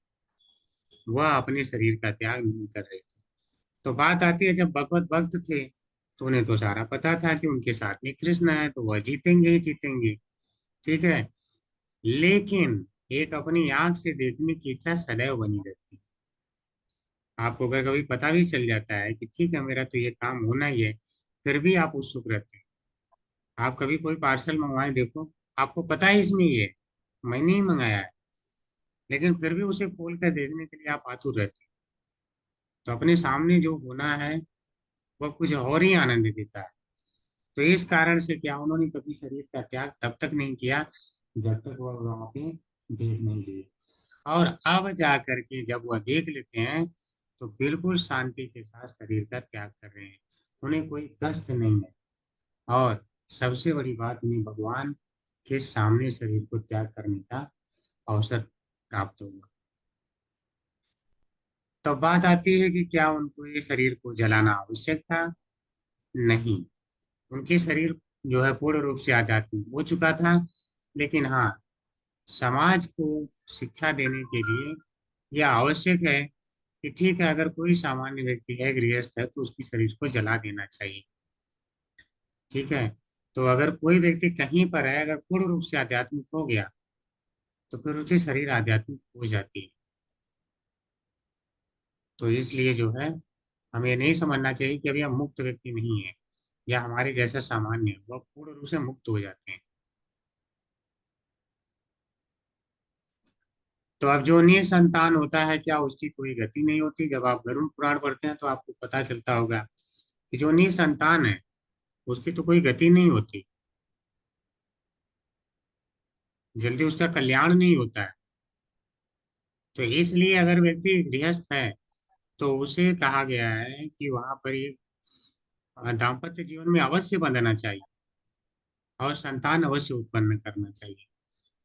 वह अपने शरीर का त्याग नहीं कर रहे थे। तो बात आती है, जब भगवत भक्त थे तो उन्हें तो सारा पता था कि उनके साथ में कृष्ण है तो वह जीतेंगे ही जीतेंगे, ठीक है। लेकिन एक अपनी आंख से देखने की इच्छा सदैव बनी रहती है। आपको अगर कभी पता भी चल जाता है कि ठीक है मेरा तो ये काम होना ही है, फिर भी आप उत्सुक रहते हैं। आप कभी कोई पार्सल मंगवाए देखो, आपको पता है इसमें ये मैंने ही मंगाया है, लेकिन फिर भी उसे खोल कर देखने के लिए आप आतुर रहते हैं। तो अपने सामने जो होना है वह कुछ और ही आनंद देता है। तो इस कारण से क्या उन्होंने कभी शरीर का त्याग तब तक नहीं किया जब तक वह वहां पे देख नहीं लिए। और अब जा करके जब वह देख लेते हैं तो बिल्कुल शांति के साथ शरीर का त्याग कर रहे हैं, उन्हें कोई कष्ट नहीं है। और सबसे बड़ी बात, उन्हें भगवान के सामने शरीर को त्याग करने का अवसर प्राप्त हुआ। तो बात आती है कि क्या उनको ये शरीर को जलाना आवश्यक था? नहीं, उनके शरीर जो है पूर्ण रूप से आध्यात्मिक हो चुका था। लेकिन हाँ, समाज को शिक्षा देने के लिए यह आवश्यक है कि ठीक है, अगर कोई सामान्य व्यक्ति है, गृहस्थ है, तो उसकी शरीर को जला देना चाहिए, ठीक है। तो अगर कोई व्यक्ति कहीं पर है, अगर पूर्ण रूप से आध्यात्मिक हो गया तो फिर उसकी शरीर आध्यात्मिक हो जाती है। तो इसलिए जो है हमें ये नहीं समझना चाहिए कि अभी हम मुक्त व्यक्ति नहीं है या हमारे जैसा सामान्य है, वह पूर्ण रूप से मुक्त हो जाते हैं। तो अब जो निसंतान होता है, क्या उसकी कोई गति नहीं होती? जब आप गरुड़ पुराण पढ़ते हैं तो आपको पता चलता होगा कि जो निसंतान है उसकी तो कोई गति नहीं होती, जल्दी उसका कल्याण नहीं होता है। तो इसलिए अगर व्यक्ति गृहस्थ है तो उसे कहा गया है कि वहां पर ये दाम्पत्य जीवन में अवश्य बंधना चाहिए और संतान अवश्य उत्पन्न करना चाहिए,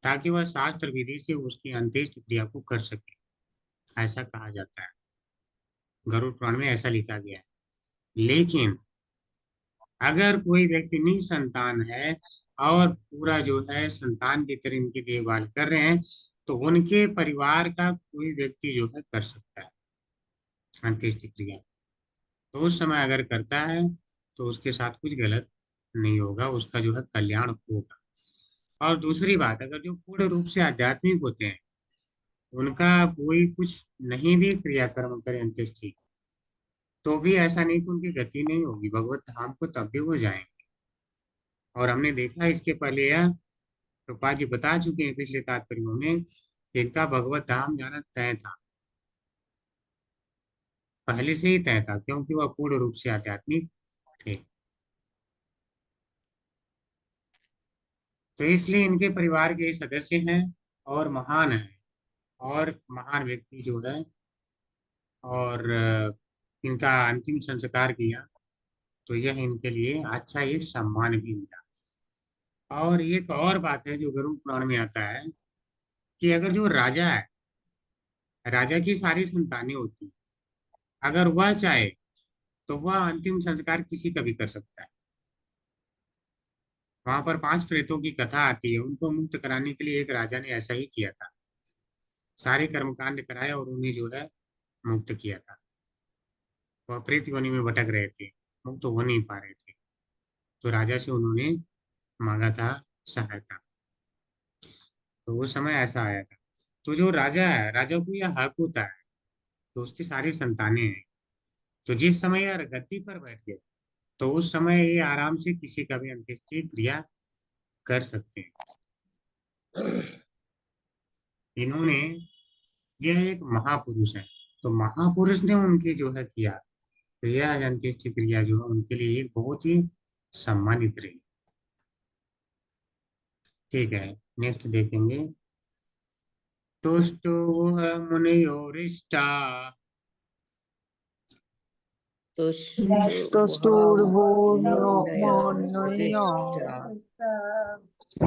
ताकि वह शास्त्र विधि से उसकी अंत्येष्टि क्रिया को कर सके, ऐसा कहा जाता है। गरुड़ पुराण में ऐसा लिखा गया है। लेकिन अगर कोई व्यक्ति निसंतान है और पूरा जो है संतान की तरह इनकी देखभाल कर रहे हैं, तो उनके परिवार का कोई व्यक्ति जो है कर सकता है अंत्येष्टि क्रिया। तो उस समय अगर करता है तो उसके साथ कुछ गलत नहीं होगा, उसका जो है कल्याण होगा। और दूसरी बात, अगर जो पूर्ण रूप से आध्यात्मिक होते हैं उनका कोई कुछ नहीं भी क्रियाकर्म करे अंत्येष्टि, तो भी ऐसा नहीं कि उनकी गति नहीं होगी, भगवत धाम को तब भी वो जाएंगे। और हमने देखा इसके पहले यह प्रभुपाद जी बता चुके हैं पिछले तात्पर्यों में कि इनका भगवत धाम जाना तय था, पहले से ही तय था, क्योंकि वह पूर्ण रूप से आध्यात्मिक थे। तो इसलिए इनके परिवार के सदस्य हैं और महान हैं, और महान व्यक्ति जो है, और इनका अंतिम संस्कार किया, तो यह इनके लिए अच्छा एक सम्मान भी मिला। और एक और बात है जो गरुड़ पुराण में आता है कि अगर जो राजा है, राजा की सारी संतानें होती हैं, अगर वह चाहे तो वह अंतिम संस्कार किसी का भी कर सकता है। वहां पर 5 प्रेतों की कथा आती है, उनको मुक्त कराने के लिए एक राजा ने ऐसा ही किया था, सारे कर्मकांड कराए और उन्हें जो है मुक्त किया था। वह प्रेत योनि में भटक रहे थे, मुक्त हो नहीं पा रहे थे, तो राजा से उन्होंने मांगा था सहायता, तो वो समय ऐसा आया था। तो जो राजा है, राजा को यह हक होता है, तो उसकी सारी संतानें हैं, तो जिस समय यह गद्दी पर बैठ गए तो उस समय ये आराम से किसी का भी अंत्येष्टि क्रिया कर सकते हैं। इन्होंने, यह एक महापुरुष है, तो महापुरुष ने उनकी जो है किया, तो यह अंत्येष्टि क्रिया जो है उनके लिए एक बहुत ही सम्मानित रही। ठीक है, नेक्स्ट देखेंगे। तुष्टो मुनियोरिष्टा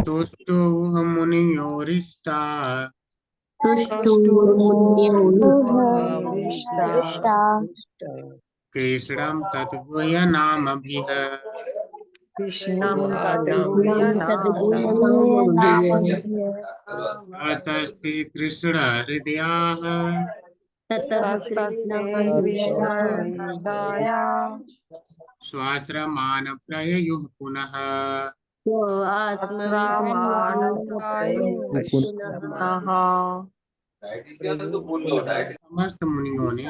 तुष्टो मुनियोरिष्टा कृष्णं तद्गुह्यनामभिः ततस्ते कृष्ण हृदयाः स्वाश्रमान् प्रययुः पुनः। समस्त मुनियों ने,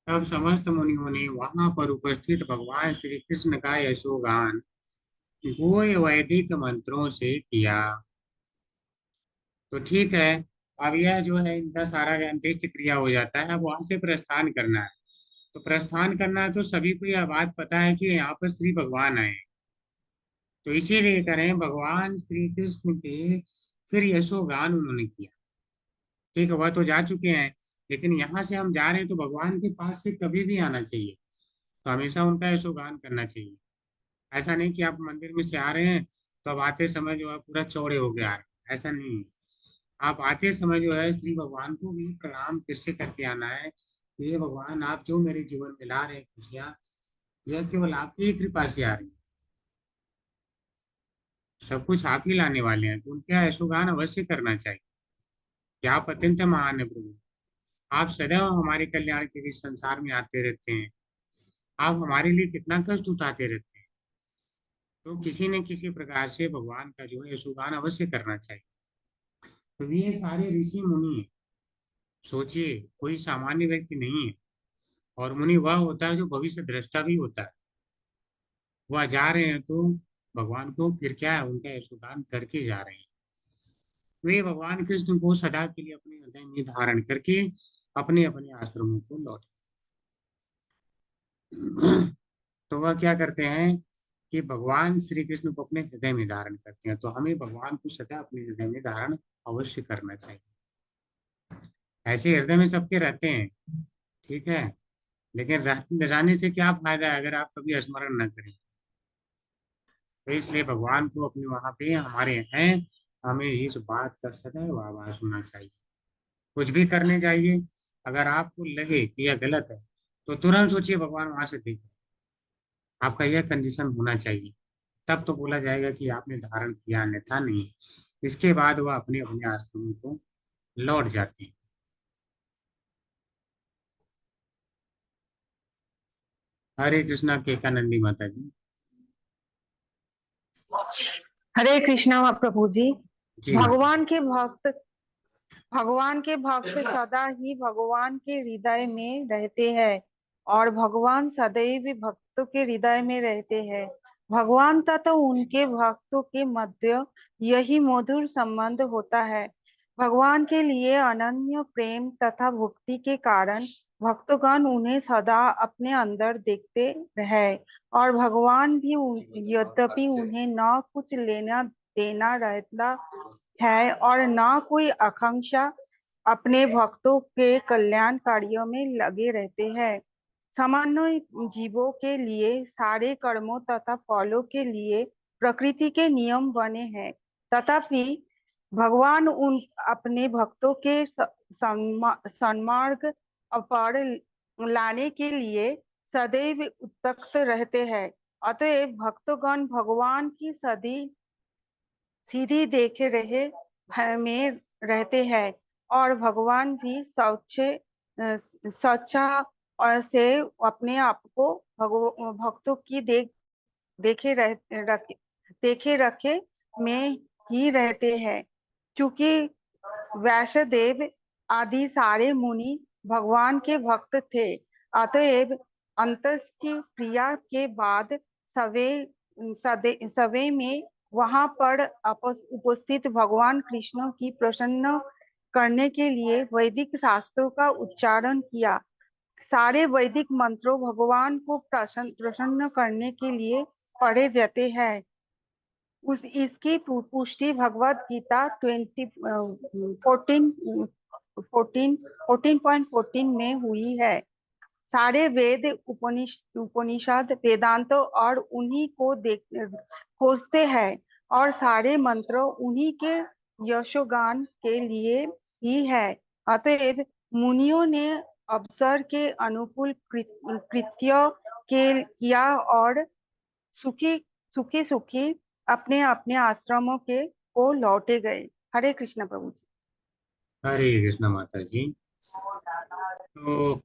तब समस्त मुनियों ने वहां पर उपस्थित भगवान श्री कृष्ण का यशोगान गोय वैदिक मंत्रों से किया। तो ठीक है, अब यह जो है इनका सारा अंत्येष्टि क्रिया हो जाता है, अब वहां से प्रस्थान करना है। तो प्रस्थान करना है तो सभी को यह बात पता है कि यहाँ पर श्री भगवान आए, तो इसीलिए करें भगवान श्री कृष्ण के फिर यशोगान उन्होंने किया। ठीक है, वह तो जा चुके हैं, लेकिन यहाँ से हम जा रहे हैं तो भगवान के पास से कभी भी आना चाहिए, तो हमेशा उनका यशोगान करना चाहिए। ऐसा नहीं कि आप मंदिर में से आ रहे हैं तो अब आते समय जो है पूरा चौड़े हो गया है, ऐसा नहीं है। आप आते समय जो है श्री भगवान को भी प्रणाम फिर से करके आना है, कि ये भगवान आप जो मेरे जीवन में ला रहे हैं खुशियाँ, यह केवल आपकी ही कृपा से आ रही है, सब कुछ आप ही लाने वाले हैं, तो उनका यशोगान अवश्य करना चाहिए कि आप अत्यंत महान है प्रभु, आप सदैव हमारे कल्याण के लिए संसार में आते रहते हैं, आप हमारे लिए कितना कष्ट उठाते रहते हैं, तो किसी न किसी प्रकार से भगवान का जो है यशोगान अवश्य करना चाहिए। तो ये सारे ऋषि मुनि हैं, सोचिए कोई सामान्य व्यक्ति नहीं है, और मुनि वह होता है जो भविष्य दृष्टा भी होता है। वह जा रहे हैं तो भगवान को फिर क्या है, उनका यशोगान करके जा रहे हैं। वे भगवान कृष्ण को सदा के लिए अपने हृदय में धारण करके अपने अपने आश्रमों को लौट, तो वह क्या करते हैं कि भगवान श्री कृष्ण को अपने हृदय में धारण करते हैं। तो हमें भगवान को सदा अपने हृदय में धारण अवश्य करना चाहिए। ऐसे हृदय में सबके रहते हैं, ठीक है, लेकिन रहने से क्या फायदा है अगर आप कभी स्मरण न करें। तो इसलिए भगवान को अपने वहां पे हमारे हैं, हमें इस बात का सदैव आभास होना चाहिए। कुछ भी करने जाइए, अगर आपको लगे कि यह गलत है तो तुरंत सोचिए भगवान वहां से देख, आपका यह कंडीशन होना चाहिए, तब तो बोला जाएगा कि आपने धारण किया, अन्यथा नहीं। इसके बाद वह अपने अपने आश्रमों को लौट जाते हैं। हरे कृष्णा केकानंदी माता जी। हरे कृष्णा प्रभु जी। जी माता। भगवान के भक्त सदा ही भगवान के हृदय में रहते हैं और भगवान सदैव भक्तों के हृदय में रहते हैं। भगवान तथा उनके भक्तों के मध्य यही मधुर संबंध होता है। भगवान के लिए अनन्य प्रेम तथा भक्ति के कारण भक्तगण उन्हें सदा अपने अंदर देखते हैं और भगवान भी यद्यपि उन्हें न कुछ लेना देना रहता है और न कोई आकांक्षा, अपने भक्तों के कल्याण कार्यों में लगे रहते हैं। सामान्य जीवों के लिए सारे कर्मों तथा फलों के लिए प्रकृति के नियम बने हैं, तथापि भगवान उन अपने भक्तों के सन्मार्ग पर लाने के लिए सदैव उत्सुक रहते हैं। अतएव भक्तगण भगवान की सीधी देखे रहे में रहते हैं और भगवान भी सच्चा और से अपने आप को भक्तों की देखे रखे में ही रहते हैं। क्योंकि वैष्णदेव आदि सारे मुनि भगवान के भक्त थे, अतएव अंत्येष्टि क्रिया के बाद सवे में वहां पर उपस्थित भगवान कृष्ण की प्रसन्न करने के लिए वैदिक शास्त्रों का उच्चारण किया। सारे वैदिक मंत्रों भगवान को प्रसन्न करने के लिए पढ़े जाते हैं। इसकी पुष्टि भगवत गीता 14.14 में हुई है। सारे वेद उपनिषद वेदांत और उन्हीं को खोजते हैं और सारे मंत्र उन्हीं के यशोगान के लिए ही है। अतएव मुनियों ने अवसर के अनुकूल कृत्य किया और सुखी सुखी अपने अपने आश्रमों को लौटे गए। हरे कृष्ण प्रभु जी। हरे कृष्ण माता जी। तो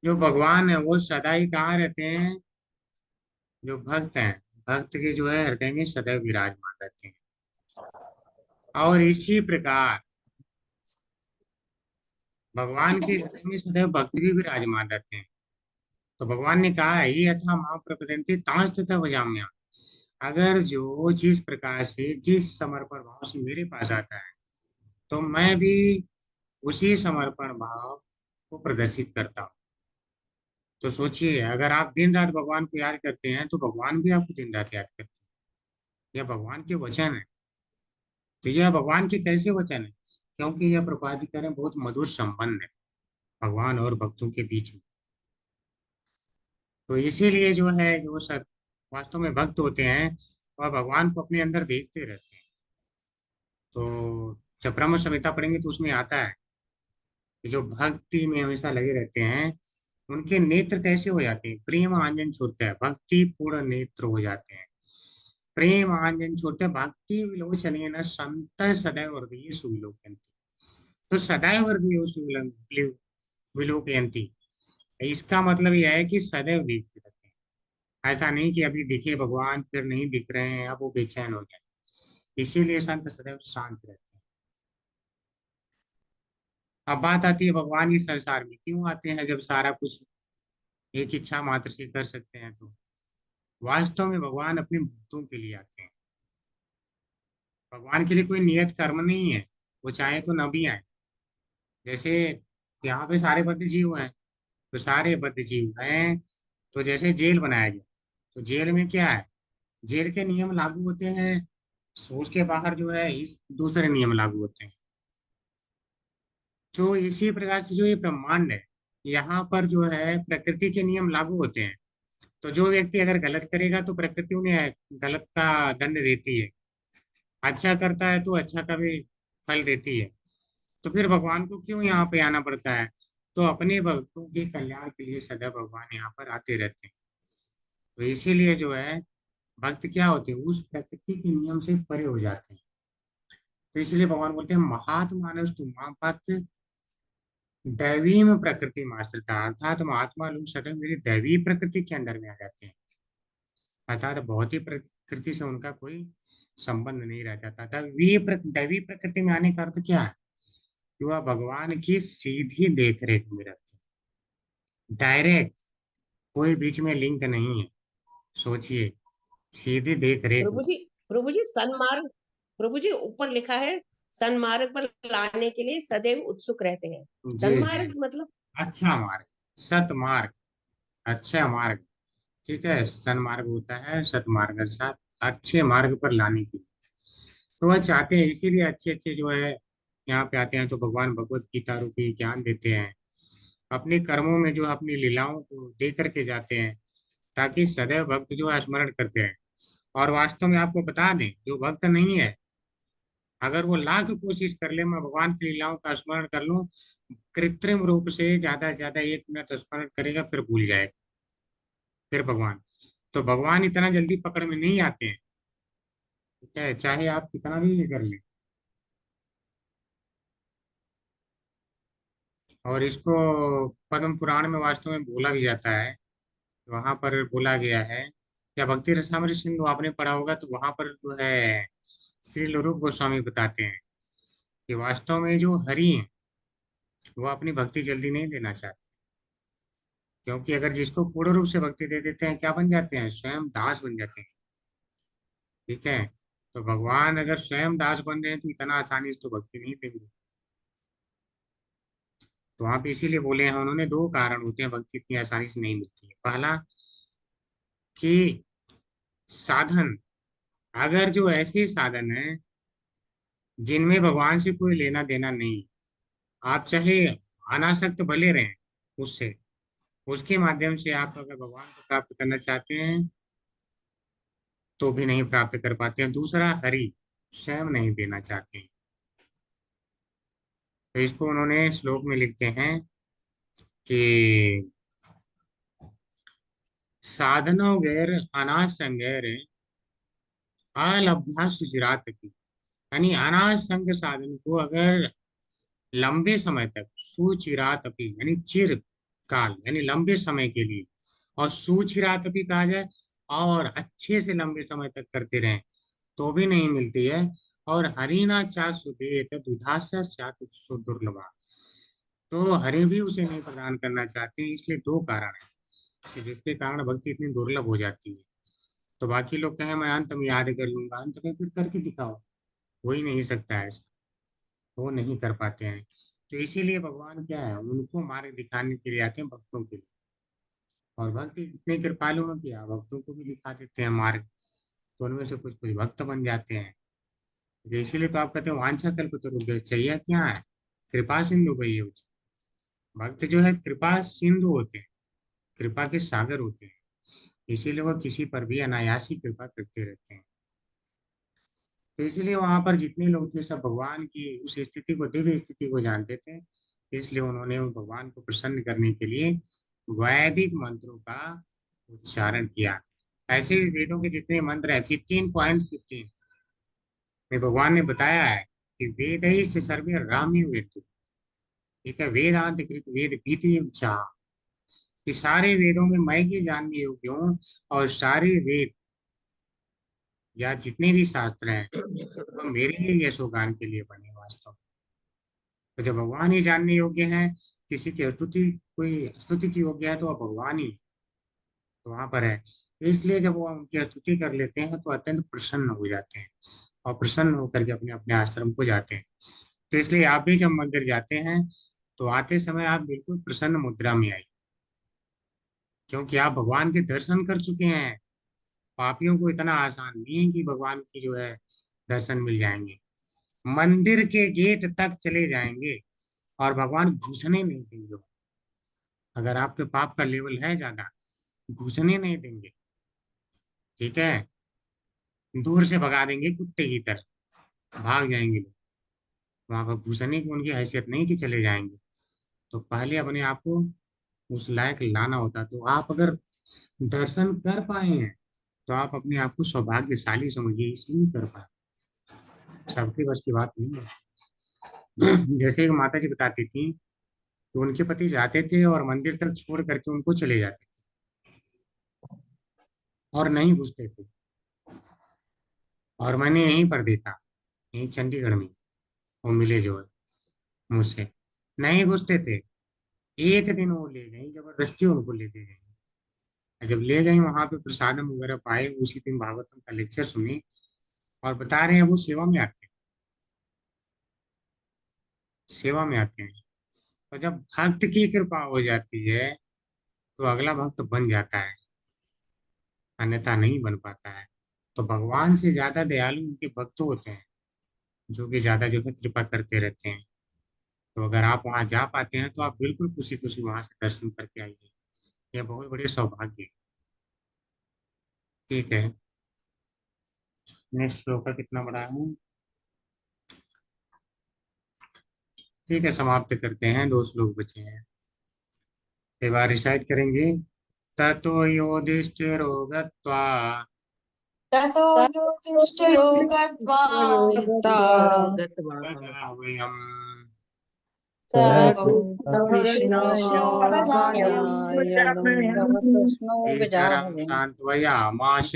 जो भगवान है वो सदा ही कहाँ रहते हैं? जो भक्त हैं, भक्त के जो है हृदय में सदैव विराजमान रहते हैं। और इसी प्रकार भगवान के हृदय में सदैव भक्त भी विराजमान रहते हैं। तो भगवान ने कहा है ये यथा मां प्रपद्यन्ते तांस तथा भजाम्यहम्। अगर जो जिस प्रकार से जिस समर्पण भाव से मेरे पास आता है तो मैं भी उसी समर्पण भाव को प्रदर्शित करता हूँ। तो सोचिए, अगर आप दिन रात भगवान को याद करते हैं तो भगवान भी आपको दिन रात याद करते हैं। यह भगवान के वचन है। तो यह भगवान के कैसे वचन है? क्योंकि यह प्रभुपाद जी कह रहे हैं बहुत मधुर संबंध है भगवान और भक्तों के बीच में। तो इसीलिए जो है जो सब वास्तव में भक्त होते हैं वह भगवान को अपने अंदर देखते रहते हैं। तो जब ब्रह्म संहिता पढ़ेंगे तो उसमें आता है कि जो भक्ति में हमेशा लगे रहते हैं उनके नेत्र कैसे हो जाते हैं? प्रेम आंजन छूटता है, भक्ति पूर्ण नेत्र हो जाते हैं। प्रेम आंजन छूटते भक्ति विलोचन न संत सदैव हृदय सुविलोकयन्ति। तो सदैव हृदय विलोकयन्ति, इसका मतलब यह है कि सदैव देखते रहते हैं। ऐसा नहीं कि अभी दिखे भगवान फिर नहीं दिख रहे हैं, अब वो बेचैन हो जाए। इसीलिए संत सदैव शांत रहते हैं। अब बात आती है भगवान इस संसार में क्यों आते हैं जब सारा कुछ एक इच्छा मात्र से कर सकते हैं। तो वास्तव में भगवान अपने भक्तों के लिए आते हैं। भगवान के लिए कोई नियत कर्म नहीं है, वो चाहे तो न भी आए। जैसे यहाँ पे सारे बद्ध जीव हैं, तो सारे बद्ध जीव हैं तो जैसे जेल बनाया गया, तो जेल में क्या है, जेल के नियम लागू होते हैं, तो उसके बाहर जो है इस दूसरे नियम लागू होते हैं। तो इसी प्रकार से जो ये ब्रह्मांड है, यहाँ पर जो है प्रकृति के नियम लागू होते हैं। तो जो व्यक्ति अगर गलत करेगा तो प्रकृति उन्हें गलत का दंड देती है, अच्छा करता है तो अच्छा का भी फल देती है। तो फिर भगवान को क्यों यहाँ पे आना पड़ता है? तो अपने भक्तों के कल्याण के लिए सदा भगवान यहाँ पर आते रहते हैं। तो इसीलिए जो है भक्त क्या होते हैं, उस प्रकृति के नियम से परे हो जाते हैं। तो इसलिए भगवान बोलते हैं महात्मानस्तु मां पार्थ दैवी में प्रकृति माश्रिता, अर्थात महात्मा लोग सदैव मेरी दैवी प्रकृति के अंडर में आ जाते हैं, अर्थात बहुत ही प्रकृति से उनका कोई संबंध नहीं रह जाता। दैवी प्रकृति में आने का अर्थ क्या है कि वह भगवान की सीधी देख रेख में रहते हैं, डायरेक्ट, कोई बीच में लिंक नहीं है। सोचिए, सीधी देख रेख। प्रभु जी सन्मार्ग, प्रभु जी ऊपर लिखा है सन्मार्ग पर लाने के लिए सदैव उत्सुक रहते हैं। जी सन्मार्ग मतलब अच्छा मार्ग, सतमार्ग, अच्छा मार्ग, ठीक है। सन्मार्ग होता है सतमार्ग, अर्थात अच्छे मार्ग पर लाने की। तो वह चाहते हैं, इसीलिए अच्छे अच्छे जो है यहाँ पे आते हैं, तो भगवान भगवत गीता रूपी ज्ञान देते हैं, अपने कर्मों में जो है अपनी लीलाओं को दे करके जाते हैं, ताकि सदैव भक्त जो है स्मरण करते हैं। और वास्तव में आपको बता दें, जो भक्त नहीं है, अगर वो लाख कोशिश कर ले मैं भगवान की लीलाओं का स्मरण कर लूं, कृत्रिम रूप से ज्यादा से ज्यादा 1 मिनट स्मरण करेगा, फिर भूल जाएगा, फिर भगवान। तो भगवान इतना जल्दी पकड़ में नहीं आते हैं, ठीक है, चाहे आप कितना भी ये कर लें। और इसको पद्म पुराण में वास्तव में बोला भी जाता है, वहां पर बोला गया है, या भक्ति रसामृत सिंधु आपने पढ़ा होगा, तो वहां पर जो है श्री रूप गोस्वामी बताते हैं कि वास्तव में जो हरि हैं वो अपनी भक्ति जल्दी नहीं देना चाहते, क्योंकि अगर जिसको पूर्ण रूप से भक्ति दे देते हैं, क्या बन जाते हैं, स्वयं दास बन जाते हैं, ठीक है। तो भगवान अगर स्वयं दास बन रहे हैं तो इतना आसानी से तो भक्ति नहीं देंगे। तो वहां पे इसीलिए बोले हैं उन्होंने, 2 कारण होते हैं भक्ति इतनी आसानी से नहीं मिलती है। पहला कि साधन, अगर जो ऐसे साधन है जिनमें भगवान से कोई लेना देना नहीं, आप चाहे अनासक्त भले रहें उससे, उसके माध्यम से आप अगर भगवान को प्राप्त करना चाहते हैं तो भी नहीं प्राप्त कर पाते हैं। दूसरा, हरि स्वयं नहीं देना चाहते हैं। तो इसको उन्होंने श्लोक में लिखते हैं कि साधनो गैर अनासंगैर अलभ्या सुचिरात की, यानी अनासंग साधन को अगर लंबे समय तक, सुचिरात अपी यानी चिर काल, यानी लंबे समय के लिए, और सुचिरात अपी कहा जाए और अच्छे से लंबे समय तक करते रहें तो भी नहीं मिलती है। और हरिना चा सुदेत दुधास्य स्यात् सुदुर्लभा, तो हरि भी उसे नहीं प्रदान करना चाहते हैं। इसलिए 2 कारण है कि जिसके कारण भक्ति इतनी दुर्लभ हो जाती है। तो बाकी लोग कहें मैं अंत में याद कर लूंगा, अंत में फिर करके दिखाओ, हो ही नहीं सकता है ऐसा, वो नहीं कर पाते हैं। तो इसीलिए भगवान क्या है, उनको मार्ग दिखाने के लिए आते हैं, भक्तों के लिए। और भक्त इतने कृपालु हैं कि भक्तों को भी दिखा देते हैं मार्ग, तो उनमें से कुछ कुछ भक्त बन जाते हैं। तो इसीलिए तो आप कहते हैं वांछा कल्पतरु, चाहिए क्या है, कृपा सिंधु भई भक्त जो है कृपा सिंधु होते हैं, कृपा के सागर होते हैं, इसीलिए वह किसी पर भी अनायासी कृपा करते रहते हैं। तो इसीलिए वहां पर जितने लोग थे सब भगवान की उस स्थिति को, दिव्य स्थिति को जानते थे, इसलिए उन्होंने भगवान को प्रसन्न करने के लिए वैदिक मंत्रों का उच्चारण किया। ऐसे भी वेदों के जितने मंत्र है 15.15 में भगवान ने बताया है कि वेद ही से सर्वे रामी वेद, ठीक है, वेदांत कृत वेद भीति चाह, कि सारे वेदों में मैं ही जानने योग्य हूँ, और सारे वेद या जितने भी शास्त्र हैं वो मेरे ही यशोगान के लिए बने वास्तव में। तो जब भगवान ही जानने योग्य हैं, किसी की स्तुति, कोई स्तुति की योग्य है तो वह भगवान ही तो वहां पर है। तो इसलिए जब वो उनकी स्तुति कर लेते हैं तो अत्यंत प्रसन्न हो जाते हैं, और प्रसन्न होकर के अपने अपने आश्रम को जाते हैं। तो इसलिए आप भी जब मंदिर जाते हैं तो आते समय आप बिल्कुल प्रसन्न मुद्रा में आइए, क्योंकि आप भगवान के दर्शन कर चुके हैं। पापियों को इतना आसान नहीं है कि भगवान की जो है दर्शन मिल जाएंगे, मंदिर के गेट तक चले जाएंगे और भगवान घुसने नहीं देंगे। अगर आपके पाप का लेवल है ज्यादा, घुसने नहीं देंगे, ठीक है, दूर से भगा देंगे कुत्ते की तरह, भाग जाएंगे लोग। वहां पर घुसने की उनकी हैसियत नहीं कि चले जाएंगे। तो पहले अपने आप को उस लायक लाना होता। तो आप अगर दर्शन कर पाए हैं तो आप अपने आप को सौभाग्यशाली समझिए, इसलिए कर पाए, सबके बस की बात नहीं है। जैसे एक माता जी बताती थी तो उनके पति जाते थे और मंदिर तक छोड़ करके उनको चले जाते थे और नहीं घुसते थे। और मैंने यहीं पर देखा, यहीं चंडीगढ़ में, वो मिले जो है मुझसे, नहीं घुसते थे। एक दिन वो ले गई, जबरदस्ती उनको लेके गई। और जब ले गई वहां पे प्रसादम वगैरह पाए, उसी दिन भागवतम का लेक्चर सुनी, और बता रहे हैं वो सेवा में आते हैं, सेवा में आते हैं। तो जब भक्त की कृपा हो जाती है तो अगला भक्त बन जाता है, अन्यथा नहीं बन पाता है। तो भगवान से ज्यादा दयालु उनके भक्त होते हैं, जो कि ज्यादा जो है कृपा करते रहते हैं। तो अगर आप वहां जा पाते हैं तो आप बिल्कुल खुशी खुशी वहां से दर्शन करके आइए, यह बहुत बड़े सौभाग्य है। ठीक है, नेक्स्ट श्लोक का कितना बड़ा है? ठीक है, समाप्त करते हैं, 2 श्लोक बचे हैं। एक बार रिसाइट करेंगे। ततो योधिष्ठिरो गत्वा ततो युधिष्ठिरो गत्वा तदा वयम् कृष्णो पितरं सान्त्वयामास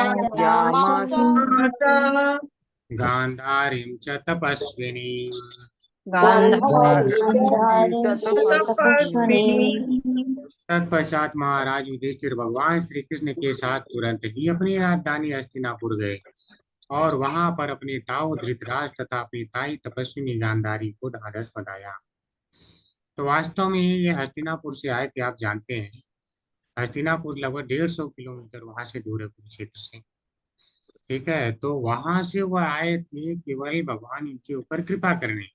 गजानयामास गान्धारीं च तपस्विनीम् तत्पश्चात महाराज युधिष्ठिर भगवान श्री कृष्ण के साथ तुरंत ही अपनी राजधानी हस्तिनापुर गए और वहां पर अपने ताऊ धृतराष्ट्र तथा अपनी ताई तपस्विनी गांधारी को ढाढ़स बंधाया। तो वास्तव में ये हस्तिनापुर से आए थे, आप जानते हैं हस्तिनापुर लगभग 150 किलोमीटर वहां से दूर है कुरुक्षेत्र से। ठीक है, तो वहां से वह आए थे केवल भगवान इनके ऊपर कृपा करने।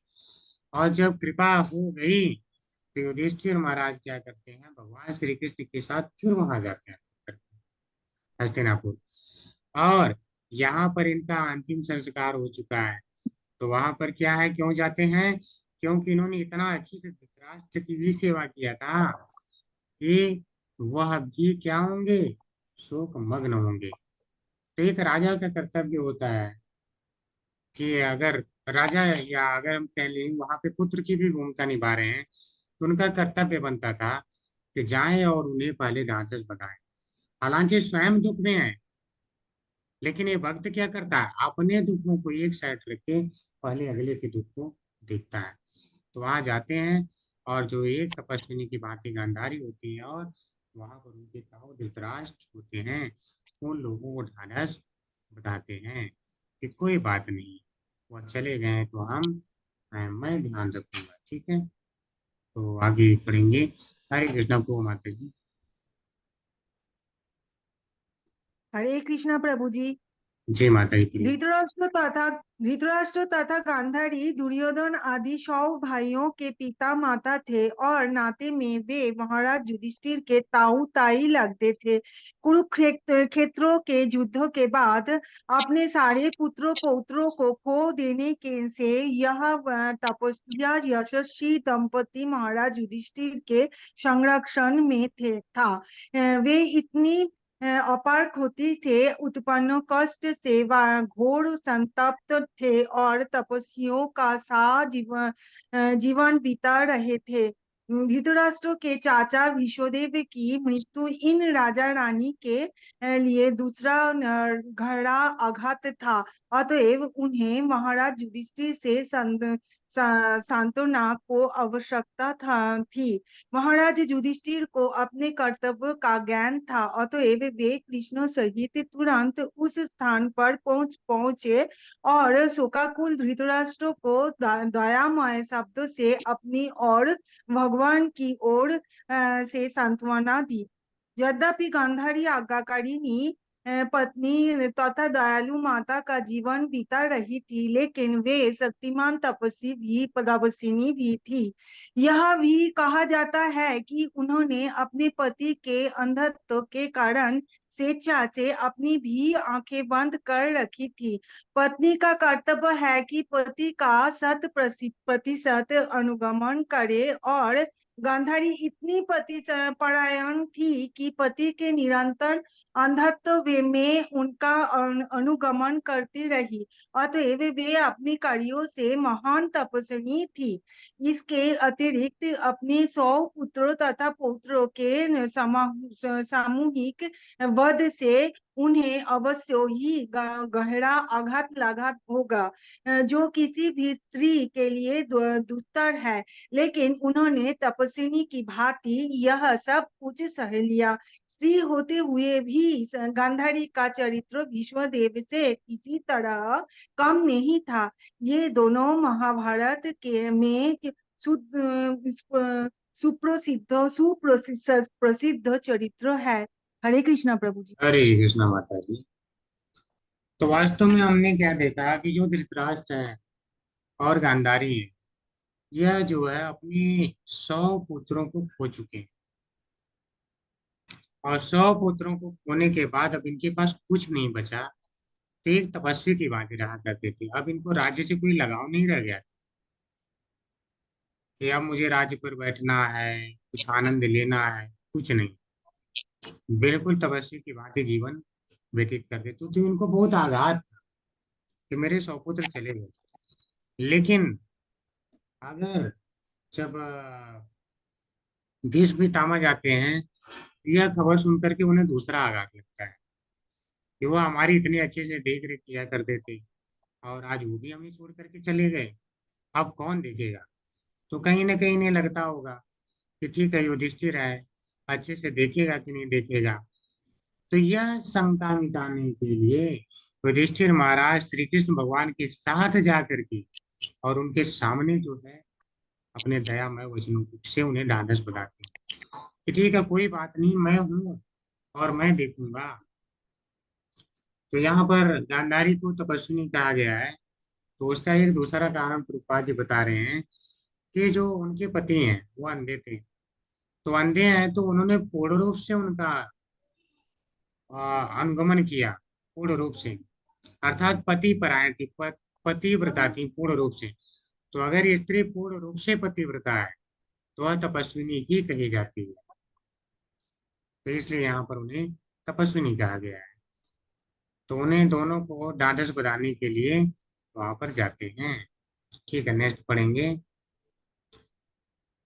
और जब कृपा हो गई तो युधिष्ठिर महाराज क्या करते हैं, भगवान श्री कृष्ण के साथ फिर वहां जाते हैं हस्तिनापुर। और यहाँ पर इनका अंतिम संस्कार हो चुका है। तो वहां पर क्या है, क्यों जाते हैं? क्योंकि इन्होंने इतना अच्छी से धृतराष्ट्र की भी सेवा किया था कि वह भी क्या होंगे, शोक मग्न होंगे। तो एक राजा का कर्तव्य होता है कि अगर राजा, या अगर हम कह लें वहां पे पुत्र की भी भूमिका निभा रहे हैं, तो उनका कर्तव्य बनता था कि जाएं और उन्हें पहले ढांढस बंधाएं। हालांकि स्वयं दुख में है, लेकिन ये भक्त क्या करता है, अपने दुखों को एक साइड रख के पहले अगले के दुख को देखता है। तो वहां जाते हैं और जो एक तपस्विनी की भांति गांधारी होती है और वहां पर उनके ताऊ धृतराष्ट्र होते हैं, उन लोगों को ढाढ़स बताते हैं कि कोई बात नहीं, वह चले गए तो मैं ध्यान रखूंगा। ठीक है, तो आगे पढ़ेंगे। हरे कृष्णा को माता जी। हरे कृष्णा प्रभु जी। जय माता जी प्लीज। धृतराष्ट्र तथा गांधारी दुर्योधन आदि 100 भाइयों के पिता माता थे और नाते में वे महाराज युधिष्ठिर के ताऊ ताई लगते थे। कुरुक्षेत्रों के युद्धों के बाद अपने सारे पुत्रों पौत्रों को खो देने के से यह तपस्या यशस्वी दंपति महाराज युधिष्ठिर के संरक्षण में था। वे इतनी अपार क्षति से उत्पन्न कष्ट से घोर संतप्त थे और तपस्वियों का सा जीवन बिता रहे थे। धृतराष्ट्र के चाचा विश्वदेव की मृत्यु इन राजा रानी के लिए दूसरा गहरा आघात था। अतएव उन्हें महाराज युधिष्ठिर से सांत्वना को आवश्यकता थी। महाराज युधिष्ठिर को अपने कर्तव्य का ज्ञान था, अतएव वे कृष्ण सहित तुरंत उस स्थान पर पहुंचे और शोकाकुल धृतराष्ट्र को दयामय शब्द से अपनी और भगवान की ओर से सांत्वना दी। यद्यपि गांधारी आज्ञाकारिणी पत्नी तथा दयालु माता का जीवन बीता रही थी, लेकिन वे शक्तिमान तपस्विनी भी थी। यह भी कहा जाता है कि उन्होंने अपने पति के अंधत्व के कारण स्वेच्छा से अपनी भी आंखें बंद कर रखी थी। पत्नी का कर्तव्य है कि पति का 100% अनुगमन करे, और गांधारी इतनी पति परायण थी कि पति के निरंतर अंधत्व में उनका अनुगमन करती रही। अतएव वे अपनी कार्यों से महान तपस्विनी थी। इसके अतिरिक्त अपने 100 पुत्रों तथा पौत्रों के सामूहिक वध से उन्हें अवश्य ही गहरा आघात लगा होगा, जो किसी भी स्त्री के लिए दुस्तर है। लेकिन उन्होंने तपस्विनी की भांति यह सब कुछ सह लिया। स्त्री होते हुए भी गांधारी का चरित्र भीष्मदेव से किसी तरह कम नहीं था। ये दोनों महाभारत के में सुप्रसिद्ध चरित्र है। हरे कृष्णा प्रभु जी। हरे कृष्णा माता जी। तो वास्तव में हमने क्या देखा कि जो धृतराष्ट्र है और गांधारी है, यह जो है अपनी 100 पुत्रों को खो चुके हैं, और 100 पुत्रों को खोने के बाद अब इनके पास कुछ नहीं बचा। तो एक तपस्वी की भांति रहा करते थे। अब इनको राज्य से कोई लगाव नहीं रह गया कि अब मुझे राज्य पर बैठना है, कुछ आनंद लेना है, कुछ नहीं। बिल्कुल तपस्वी की भांति जीवन व्यतीत करते। तो इनको बहुत आघात था कि मेरे 100 पुत्र चले गए। लेकिन अगर जब भीष्म पितामह जाते हैं, यह खबर सुनकर के उन्हें दूसरा आघात लगता है कि वो हमारी इतनी अच्छे से देख रेख किया करते थे और आज वो भी हमें छोड़ करके चले गए, अब कौन देखेगा। तो कहीं ना कहीं इन्हें लगता होगा कि ठीक है, युधिष्ठिर है, अच्छे से देखेगा कि नहीं देखेगा। तो यह शंका मिटाने के लिए युधिष्ठिर महाराज श्री कृष्ण भगवान के साथ जा करके और उनके सामने जो है अपने दयामय वचनों से उन्हें ढांढस बंधाते हैं कि ठीक है, कोई बात नहीं, मैं हूं और मैं देखूंगा। तो यहाँ पर गांधारी को तपस्विनी कहा गया है। तो उसका एक दूसरा कारण प्रभुपाद जी बता रहे हैं कि जो उनके पति हैं वो अंधे थे। तो अंधे हैं तो उन्होंने पूर्ण रूप से उनका अनुगमन किया, पूर्ण रूप से, अर्थात पति परायण थी, पतिव्रता थी पूर्ण रूप से। तो अगर स्त्री पूर्ण रूप से पतिव्रता है तो वह तपस्विनी ही कही जाती है। तो इसलिए यहाँ पर उन्हें तपस्विनी कहा गया है। तो उन्हें दोनों को ढांढस बंधाने के लिए वहां पर जाते हैं। ठीक है, नेक्स्ट पढ़ेंगे।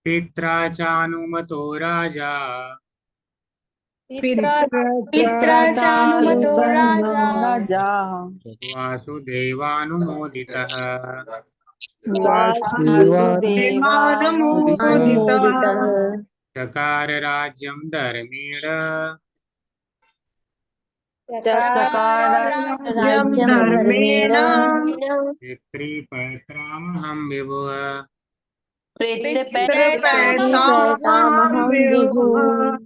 पित्रा चानुमतो राजा पित्रा चानुमतो राजा राजा वासुदेवानुमोदितः वासुदेवानुमोदितः चकार राज्यं धर्मेण चकार राज्यं धर्मेण पितृपैत्रामहं विभुः प्रेतैतामहं विभुः।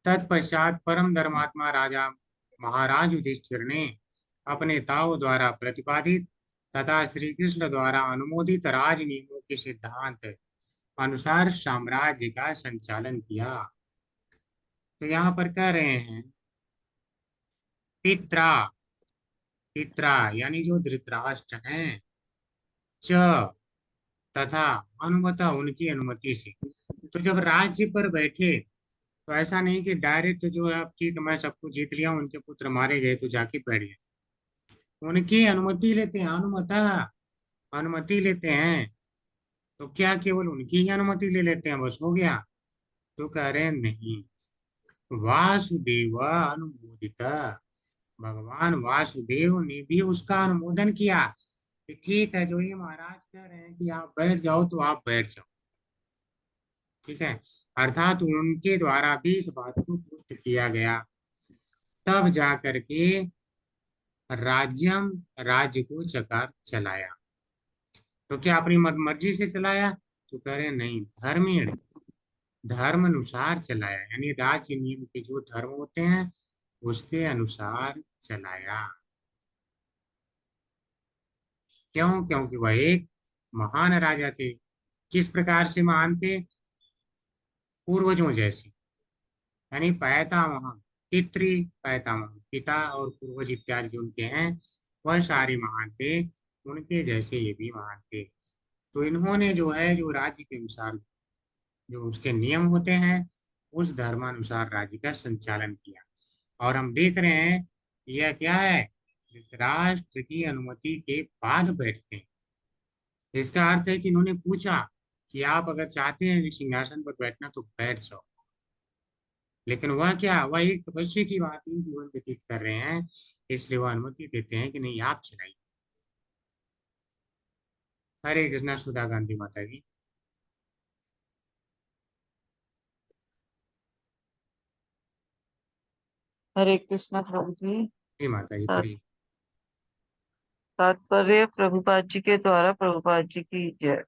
तत्पश्चात परम धर्मात्मा राजा महाराज युधिष्ठिर ने अपने ताऊ द्वारा प्रतिपादित तथा श्री कृष्ण द्वारा अनुमोदित राज नियमों के सिद्धांत अनुसार साम्राज्य का संचालन किया। तो यहाँ पर कह रहे हैं पित्रा, पित्रा यानी जो धृतराष्ट्र हैं, च तथा अनुमता उनकी अनुमति से। तो जब राज्य पर बैठे तो ऐसा नहीं कि डायरेक्ट जो है अब ठीक मैं सबको जीत लिया, उनके पुत्र मारे गए तो जाके बैठ गए। उनकी अनुमति लेते हैं, अनुमता अनुमति लेते हैं। तो क्या केवल उनकी ही अनुमति ले लेते हैं बस हो गया? तो कह रहे हैं नहीं, वासुदेव अनुमोदित, भगवान वासुदेव ने भी उसका अनुमोदन किया कि ठीक है, जो ये महाराज कह रहे हैं कि आप बैठ जाओ तो आप बैठ जाओ। ठीक है, अर्थात उनके द्वारा भी इस बात को पुष्ट किया गया। तब जा करके राज्यम, राज्य को चकार चलाया। तो क्या अपनी मर्जी से चलाया? तो कह रहे नहीं, धर्मेण, धर्म अनुसार चलाया, यानी राज्य नियम के जो धर्म होते हैं उसके अनुसार चलाया। क्यों? क्योंकि वह एक महान राजा थे। किस प्रकार से महान थे? पूर्वजों जैसे। यानी पैतामह, पितृ पैतामह, पिता और पूर्वज इत्यादि जो उनके हैं वह सारे महान थे, उनके जैसे ये भी महान थे। तो इन्होंने जो है जो राज्य के अनुसार जो उसके नियम होते हैं उस धर्मानुसार राज्य का संचालन किया। और हम देख रहे हैं यह क्या है, धृतराष्ट्र की अनुमति के बाद बैठते हैं। इसका अर्थ है कि इन्होंने पूछा कि आप अगर चाहते हैं सिंहासन पर बैठना तो बैठ जाओ, लेकिन वह क्या, वह एक तपस्वी की भांति जीवन व्यतीत कर रहे हैं, इसलिए वह अनुमति देते हैं कि नहीं आप चलाइए। हरे कृष्णा। सुधा गांधी माता जी। हरे कृष्णा प्रभु जी। जी माता जी ता- पढ़िए। तात्पर्य प्रभुपाद जी के द्वारा। प्रभुपाद जी की जय।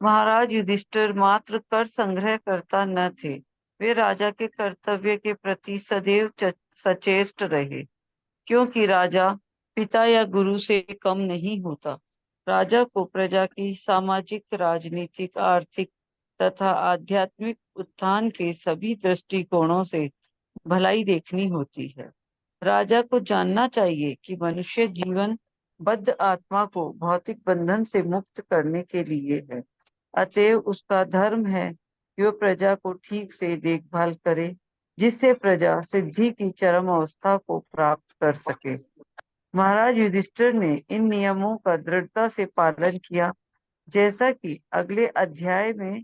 महाराज युधिष्ठिर मात्र कर संग्रह करता न थे, वे राजा के कर्तव्य के प्रति सदैव सचेष्ट रहे, क्योंकि राजा पिता या गुरु से कम नहीं होता। राजा को प्रजा की सामाजिक, राजनीतिक, आर्थिक तथा आध्यात्मिक उत्थान के सभी दृष्टिकोणों से भलाई देखनी होती है। राजा को जानना चाहिए कि मनुष्य जीवन बद्ध आत्मा को भौतिक बंधन से मुक्त करने के लिए है। अतएव उसका धर्म है कि वह प्रजा को ठीक से देखभाल करे, जिससे प्रजा सिद्धि की चरम अवस्था को प्राप्त कर सके। महाराज युधिष्ठिर ने इन नियमों का दृढ़ता से पालन किया, जैसा कि अगले अध्याय में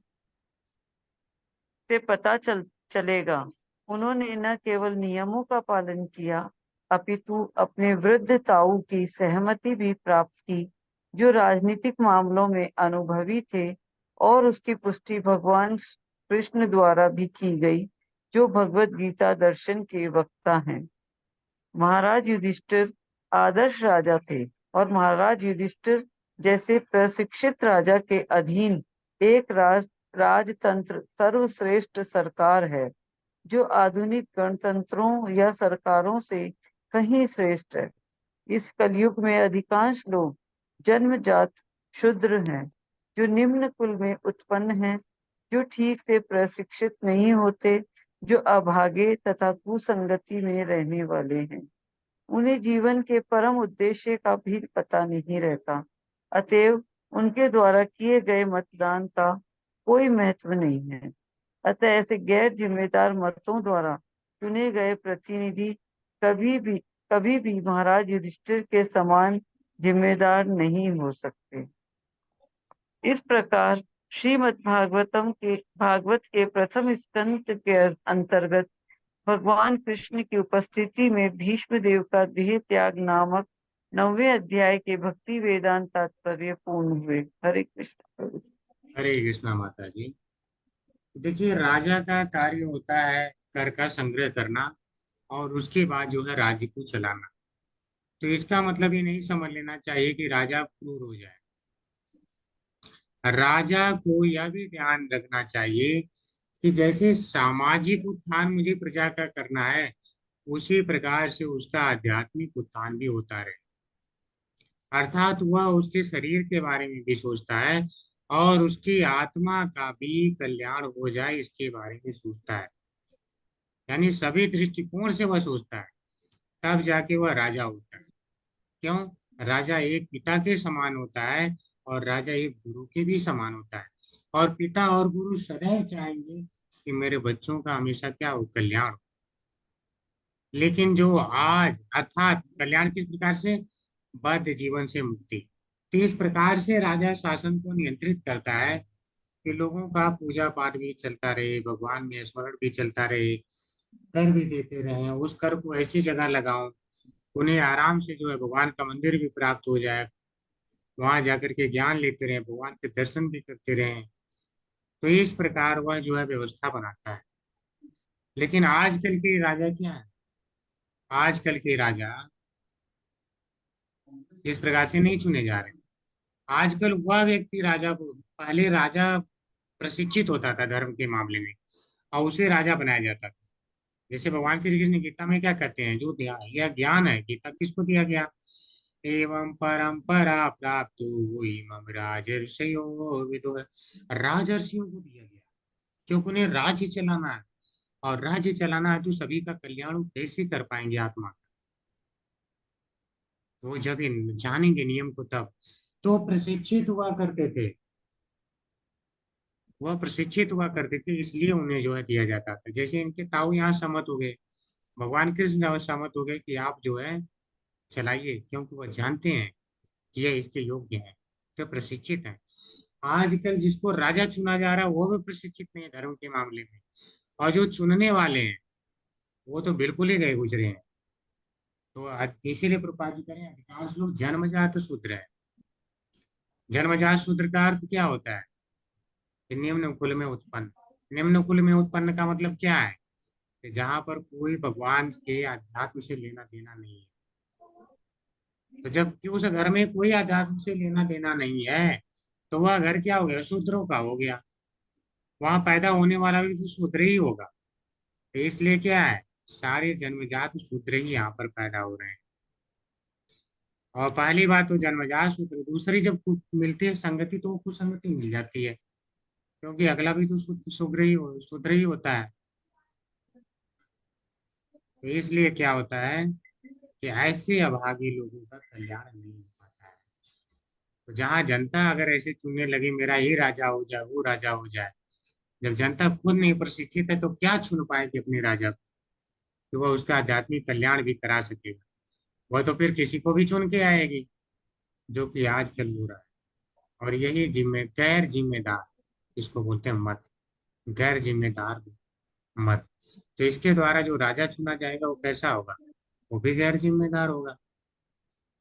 से पता चलेगा। उन्होंने न केवल नियमों का पालन किया, अपितु अपने वृद्ध ताऊ की सहमति भी प्राप्त की, जो राजनीतिक मामलों में अनुभवी थे, और उसकी पुष्टि भगवान कृष्ण द्वारा भी की गई, जो भगवत गीता दर्शन के वक्ता हैं। महाराज युधिष्ठिर आदर्श राजा थे, और महाराज युधिष्ठिर जैसे प्रशिक्षित राजा के अधीन एक राजतंत्र सर्वश्रेष्ठ सरकार है, जो आधुनिक गणतंत्रों या सरकारों से कहीं श्रेष्ठ है। इस कलयुग में अधिकांश लोग जन्मजात शूद्र हैं, जो निम्न कुल में उत्पन्न हैं, जो ठीक से प्रशिक्षित नहीं होते, जो अभागे तथा कुसंगति में रहने वाले हैं। उन्हें जीवन के परम उद्देश्य का भी पता नहीं रहता, अतएव उनके द्वारा किए गए मतदान का कोई महत्व नहीं है। अतः ऐसे गैर जिम्मेदार मतों द्वारा चुने गए प्रतिनिधि कभी भी महाराज युधिष्ठिर के समान जिम्मेदार नहीं हो सकते। इस प्रकार श्रीमद् भागवत के प्रथम स्कंद के अंतर्गत भगवान कृष्ण की उपस्थिति में भीष्म देव का देह त्याग नामक 9वें अध्याय के भक्ति वेदांत तात्पर्य पूर्ण हुए। हरे कृष्ण। हरे कृष्णा माता जी। देखिए राजा का कार्य होता है कर का संग्रह करना और उसके बाद जो है राज्य को चलाना। तो इसका मतलब ये नहीं समझ लेना चाहिए कि राजा क्रूर हो जाए। राजा को यह भी ध्यान रखना चाहिए कि जैसे सामाजिक उत्थान मुझे प्रजा का करना है, उसी प्रकार से उसका आध्यात्मिक उत्थान भी होता रहे। अर्थात वह उसके शरीर के बारे में भी सोचता है और उसकी आत्मा का भी कल्याण हो जाए इसके बारे में सोचता है। यानी सभी दृष्टिकोण से वह सोचता है, तब जाके वह राजा होता है। क्यों? राजा एक पिता के समान होता है और राजा एक गुरु के भी समान होता है। और पिता और गुरु सदैव चाहेंगे कि मेरे बच्चों का हमेशा क्या हो, कल्याण हो। लेकिन जो आज अर्थात कल्याण किस प्रकार से, बद्ध जीवन से मुक्ति। तो इस प्रकार से राजा शासन को नियंत्रित करता है कि लोगों का पूजा पाठ भी चलता रहे, भगवान में स्मरण भी चलता रहे, कर भी देते रहे, उस कर को ऐसी जगह लगाओ उन्हें आराम से जो है भगवान का मंदिर भी प्राप्त हो जाए, वहां जाकर के ज्ञान लेते रहे, भगवान के दर्शन भी करते रहे। तो इस प्रकार वह जो है व्यवस्था बनाता है। लेकिन आजकल के राजा क्या है, आजकल के राजा इस प्रकार से नहीं चुने जा रहे। आजकल वह व्यक्ति राजा को, पहले राजा प्रशिक्षित होता था धर्म के मामले में और उसे राजा बनाया जाता था। जैसे भगवान श्री कृष्ण गीता में क्या कहते हैं, जो यह ज्ञान है गीता किसको दिया गया, एवं परंपरा प्राप्त इमं राजर्षयो विदुः, राजर्षियों को दिया गया, क्योंकि उन्हें राज्य चलाना है। और राज्य चलाना है तो सभी का कल्याण वो कैसे कर पाएंगे आत्मा का? तो जब इन जानेंगे नियम को तब तो प्रशिक्षित हुआ करते थे, वह प्रशिक्षित हुआ करते थे, इसलिए उन्हें जो है दिया जाता था। जैसे इनके ताऊ यहाँ सहमत हो गए, भगवान कृष्ण सहमत हो गए कि आप जो है चलाइए, क्योंकि वह जानते हैं कि यह इसके योग्य है, तो प्रशिक्षित है। आजकल जिसको राजा चुना जा रहा है वो भी प्रशिक्षित नहीं है धर्म के मामले में, और जो चुनने वाले हैं वो तो बिल्कुल ही गए गुजरे हैं। तो इसीलिए प्रभुपाद जी करें, अधिकांश लोग जन्मजात शूद्र है। जन्मजात शूद्र का अर्थ क्या होता है? कि निम्न कुल में उत्पन्न। निम्न कुल में उत्पन्न का मतलब क्या है? कि जहाँ पर कोई भगवान के अध्यात्म से लेना देना नहीं है। तो जब उस घर में कोई अध्यात्म से लेना देना नहीं है तो वह घर क्या हो गया? शूद्रों का हो गया। वहां पैदा होने वाला भी तो शूद्र ही होगा। तो इसलिए क्या है, सारे जन्मजात शूद्र ही यहाँ पर पैदा हो रहे हैं। और पहली बात तो जन्मजात शूद्र, दूसरी जब मिलती है संगति तो कुसंगति मिल जाती है, क्योंकि अगला भी तो शूद्र ही होता है। तो इसलिए क्या होता है कि ऐसे अभागी लोगों का कल्याण नहीं हो पाता है। तो जहाँ जनता अगर ऐसे चुनने लगे मेरा ये राजा हो जाए वो राजा हो जाए, जब जनता खुद नहीं प्रशिक्षित है तो क्या चुन पाएगी अपने राजा को कि वह उसका आध्यात्मिक कल्याण भी करा सकेगा? वह तो फिर किसी को भी चुन के आएगी, जो कि आजकल हो रहा है। और यही गैर जिम्मेदार, इसको बोलते हैं मत, गैर जिम्मेदार मत। तो इसके द्वारा जो राजा चुना जाएगा वो कैसा होगा? वो भी गैर जिम्मेदार होगा।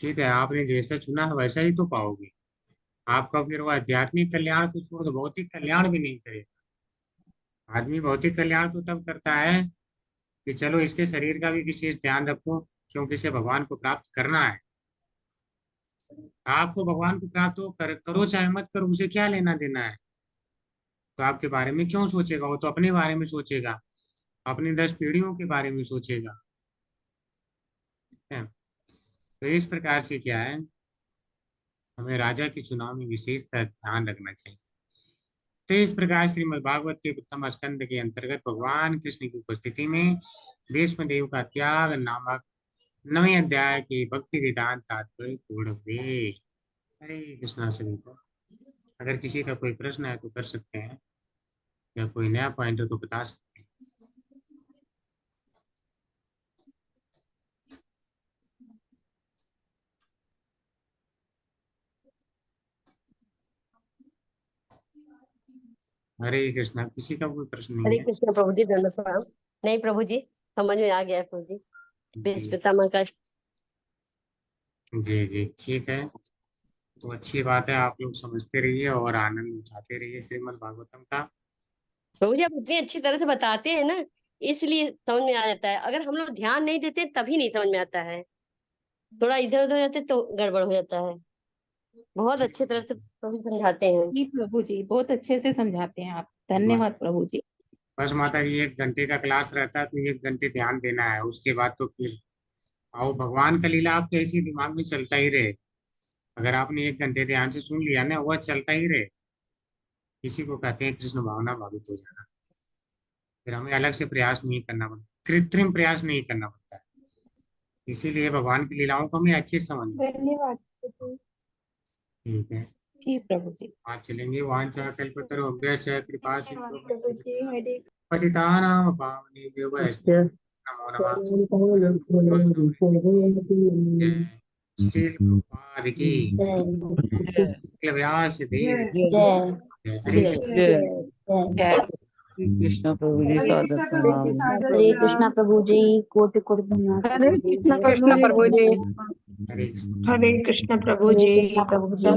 ठीक है, आपने जैसा चुना है वैसा ही तो पाओगे। आपका फिर वो आध्यात्मिक कल्याण तो छोड़ दो, भौतिक कल्याण भी नहीं करेगा। आदमी भौतिक कल्याण तो तब करता है कि चलो इसके शरीर का भी विशेष ध्यान रखो, क्योंकि इसे भगवान को प्राप्त करना है। आपको भगवान को प्राप्त हो करो चाहे मत करो, उसे क्या लेना देना है? तो आपके बारे में क्यों सोचेगा? वो तो अपने बारे में सोचेगा, अपनी 10 पीढ़ियों के बारे में सोचेगा। है? तो इस प्रकार से क्या है, हमें राजा के चुनाव में विशेषतर ध्यान रखना चाहिए। तो इस प्रकार श्रीमद् भागवत के प्रथम स्कंद के अंतर्गत भगवान कृष्ण की उपस्थिति में भीष्म देव का त्याग नामक 9वें अध्याय के भक्ति वेदांत तात्पर्य पूर्ण हुए। हरे कृष्णा सभी को। अगर किसी का कोई प्रश्न है तो कर सकते हैं, या कोई नया पॉइंट हो तो बता सकते हैं। हरे कृष्णा, किसी का कोई प्रश्न नहीं हरे है? कृष्ण प्रभु जी, दंडवत प्रणाम। नहीं प्रभु जी, समझ में आ गया है प्रभु जी। भीष्म पितामह का। जी जी, ठीक है। तो अच्छी बात है, आप लोग समझते रहिए और आनंद उठाते रहिए श्रीमद् भागवतम का। प्रभु जी आप इतनी अच्छी तरह से बताते हैं ना, इसलिए समझ में आ जाता है। अगर हम लोग ध्यान नहीं देते तभी नहीं समझ में आता है, थोड़ा इधर उधर जाते तो गड़बड़ हो जाता है। बहुत अच्छी तरह से प्रभु जी समझाते हैं। जी प्रभु जी, बहुत अच्छे से समझाते हैं आप। धन्यवाद प्रभु जी। बस माता जी 1 घंटे का क्लास रहता है तो 1 घंटे ध्यान देना है, उसके बाद तो फिर आओ भगवान का लीला आपके ऐसे दिमाग में चलता ही रहे। अगर आपने 1 घंटे ध्यान से सुन लिया ना, वह चलता ही रहे। इसी को कहते हैं कृष्ण भावना भावित हो जाना। फिर हमें अलग से प्रयास नहीं करना पड़ता, कृत्रिम प्रयास नहीं करना पड़ता है। इसीलिए भगवान की लीलाओं को हमें अच्छे से समझना। धन्यवाद। ठीक है, जी प्रभु जी। आज चलेंगे। वांछा कल्पतरो अभ्यश्च कृपा सिंधु प्रभु जी, हरे पतितानां पावनेभ्यो वैष्णवेभ्यो नमो नमः। जय श्री प्रभुपाद की, श्रील व्यास देव की जय। हरे जय श्री कृष्ण प्रभु जी, सादर प्रणाम। हरे कृष्णा प्रभु जी, कोटि कोटि धन्यवाद हरे प्रभु जी। कृष्ण प्रभु जी। हरे हरे कृष्ण प्रभु जी। प्रभु जी।